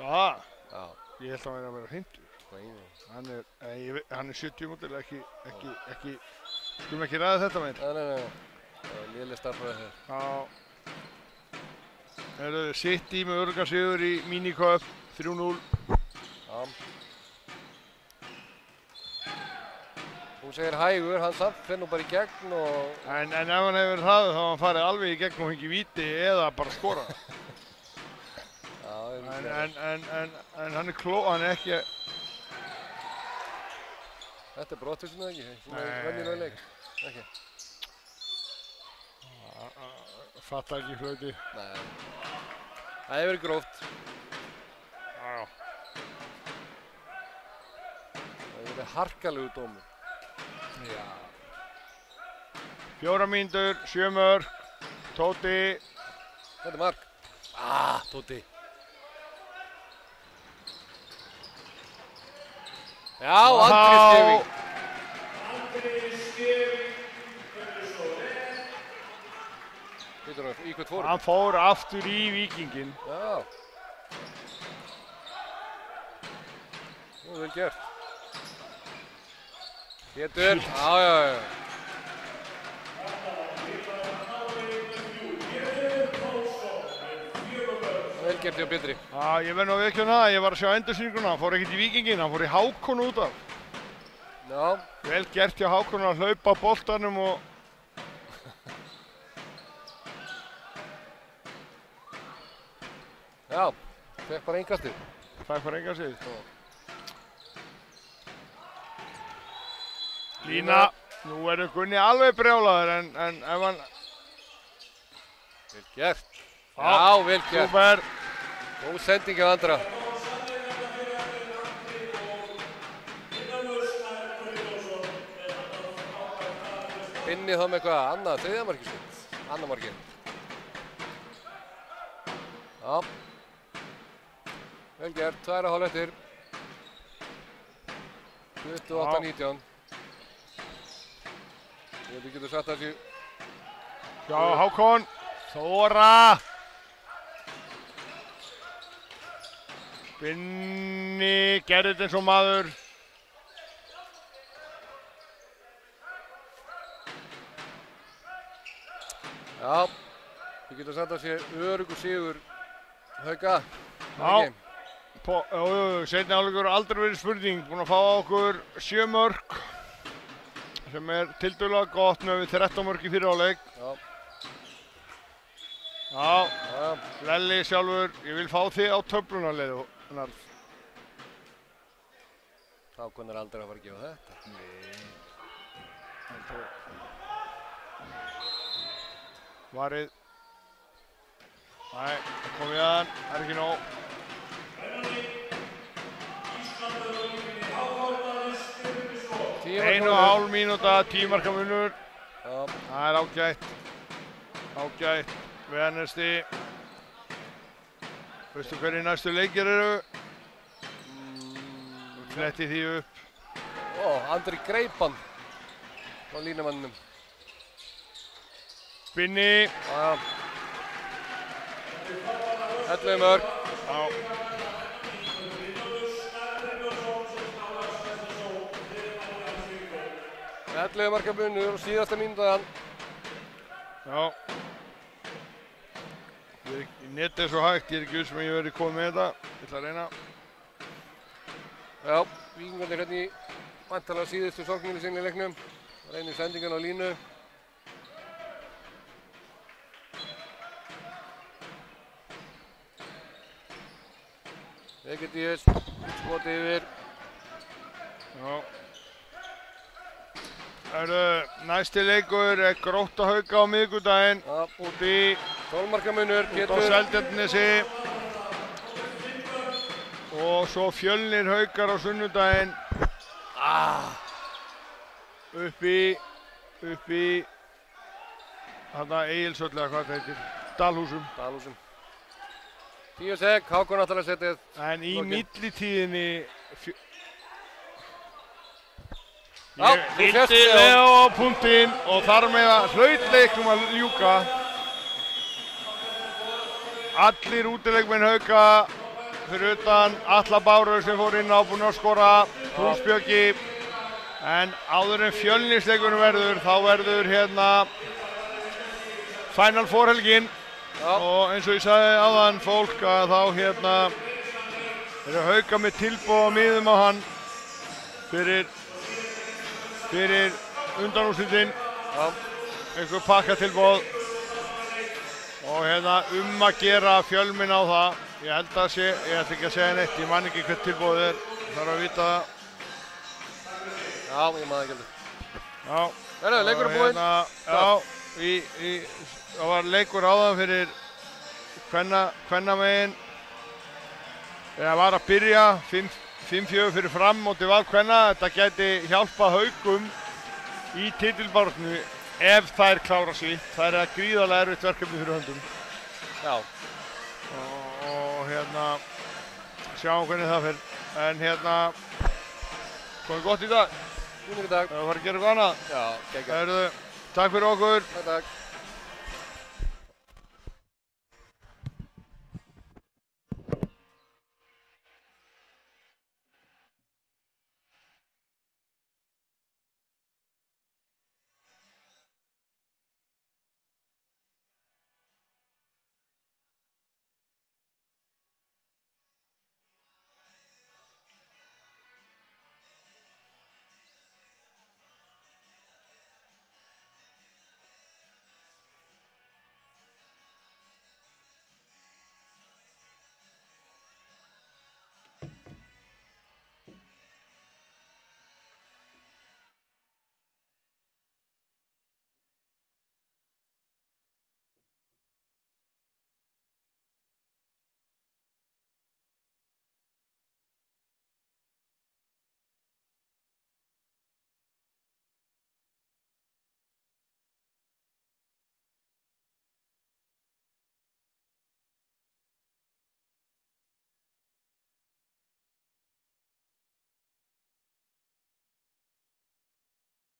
Hvað? Já. Ég held að hann væri að vera 50. Hann er 70 mótil, ekki skulum ekki ræða þetta meir. Nei. Það er léleg starfræði hér. Já. Herðu, City með öruggan sigur í minicup, 3-0. Já. Hún segir hægur, hann samt fer nú bara í gegn og... En ef hann hefur hraðið þá hann farið alveg í gegn og fengið víti eða bara skora. En hann er ekki... Þetta er brottvísun eða ekki? Svona venjulega leik? Ekki? Fattar ekki flauti. Nei. Það hefur verið gróft. Já. Það hefur verið harkalegu dómur. Já. 4 mínútur, 7 mörk. Tóti. Þetta er mark. Tóti. Já, Andri Skeving. Í hvert fór? Hann fór aftur í Víkinginn. Já. Nú, vel gert. Pétur. Já. Vel Vel gert hjá Pétri. Já, ég verð nú að viðurkenna það, ég var að sjá endursýninguna, hann fór ekkert í Víkinginn, hann fór í Hákon út af. Já. Vel gert hjá Hákon að hlaupa boltanum og... Já, fekk bara einkastið. Fekk bara einkastið. Lína, nú verður Gunni alveg brjálaður en ef hann... Vel gert. Já, vel gert. Súper. Góð sending af Andra. Binni þá með eitthvað annað, þriðja markið sitt. Annað markið. Já. Vel gert, 2,5 eftir. 28-19. Við getum satt þessu. Já, Hákon. Þóra. Binni gerði þetta eins og maður. Já, við getum satt þessu öruggur sigur Hauka. Já. Seinni hálfleikur aldrei verið spurning. Búinn að fá okkur 7 mörk. Sem tiltölulega gott með við 13 mörk í fyrri hálfleik. Já. Já, Lelli sjálfur, ég vil fá þig á töflunarleiðu. Hákon aldrei að fara að gefa þetta. Nei. Varið. Nei, það kom við hann, það er ekki nóg. 1,5 mínúta, 10 marka munur. Það er ágætt. Ágætt. Venesti. Veistu hverju næstu leikir eru? Fletti því upp. Andri greip hann á línumannum. Binni. 11 mörk. Já. Það 11 marka munur og síðasta mínútaðan. Já. Netið er svo hægt, ég er ekki sem ég verið komið með þetta. Ég ætla að reyna. Já, Víkingarnir hérna í væntanlega síðustu sókninni sinni í leiknum. Reynir sendingan á línu. Egedíus, skoti yfir. Já. Næsti leikur er Grótta Hauka á miðvikudaginn. Út í 12 marka munur, út á Seltjarnarnesi. Og svo Fjölnir Haukar á sunnudaginn. Upp í þarna Egilshöll eða hvað það heitir. Dalhúsum. 10 sek, Hákon náttúrulega setið. En í millitíðinni Ég hitti Leo á punktinn og þar með að hlautleiknum að ljúka. Allir útileikmenn Hauka fyrir utan Atla Bárur sem fór inn á búinn að skora Húsbjörgi. En áður en Fjölnisleikurinn verður, þá verður hérna Final Four helgin. Og eins og ég sagði áðan fólk að þá hérna eru Hauka með tilboð á miðum á hann fyrir undanúrslitin. Einhver pakkatilboð og hérna að gera Fjölminn á það. Ég ætla ekki að segja neitt, ég man ekki hvert tilboð er, þarf að vita það. Já, ég man ekki alveg. Já. Verður, leikur er búinn. Já, það var leikur áðan fyrir kvennamegin. Það var að byrja 5-4 fyrir Fram móti Val kvenna. Þetta gæti hjálpað Haukum í titilbaráttunni ef þær klára sig. Það er gríðarlega erfitt verkefni fyrir höndum. Já. Og hérna, sjáum hvernig það fer. En hérna, komið gott í dag. Góður í dag. Það var að gera eitthvað annað. Já, geggjað. Takk fyrir okkur. Takk.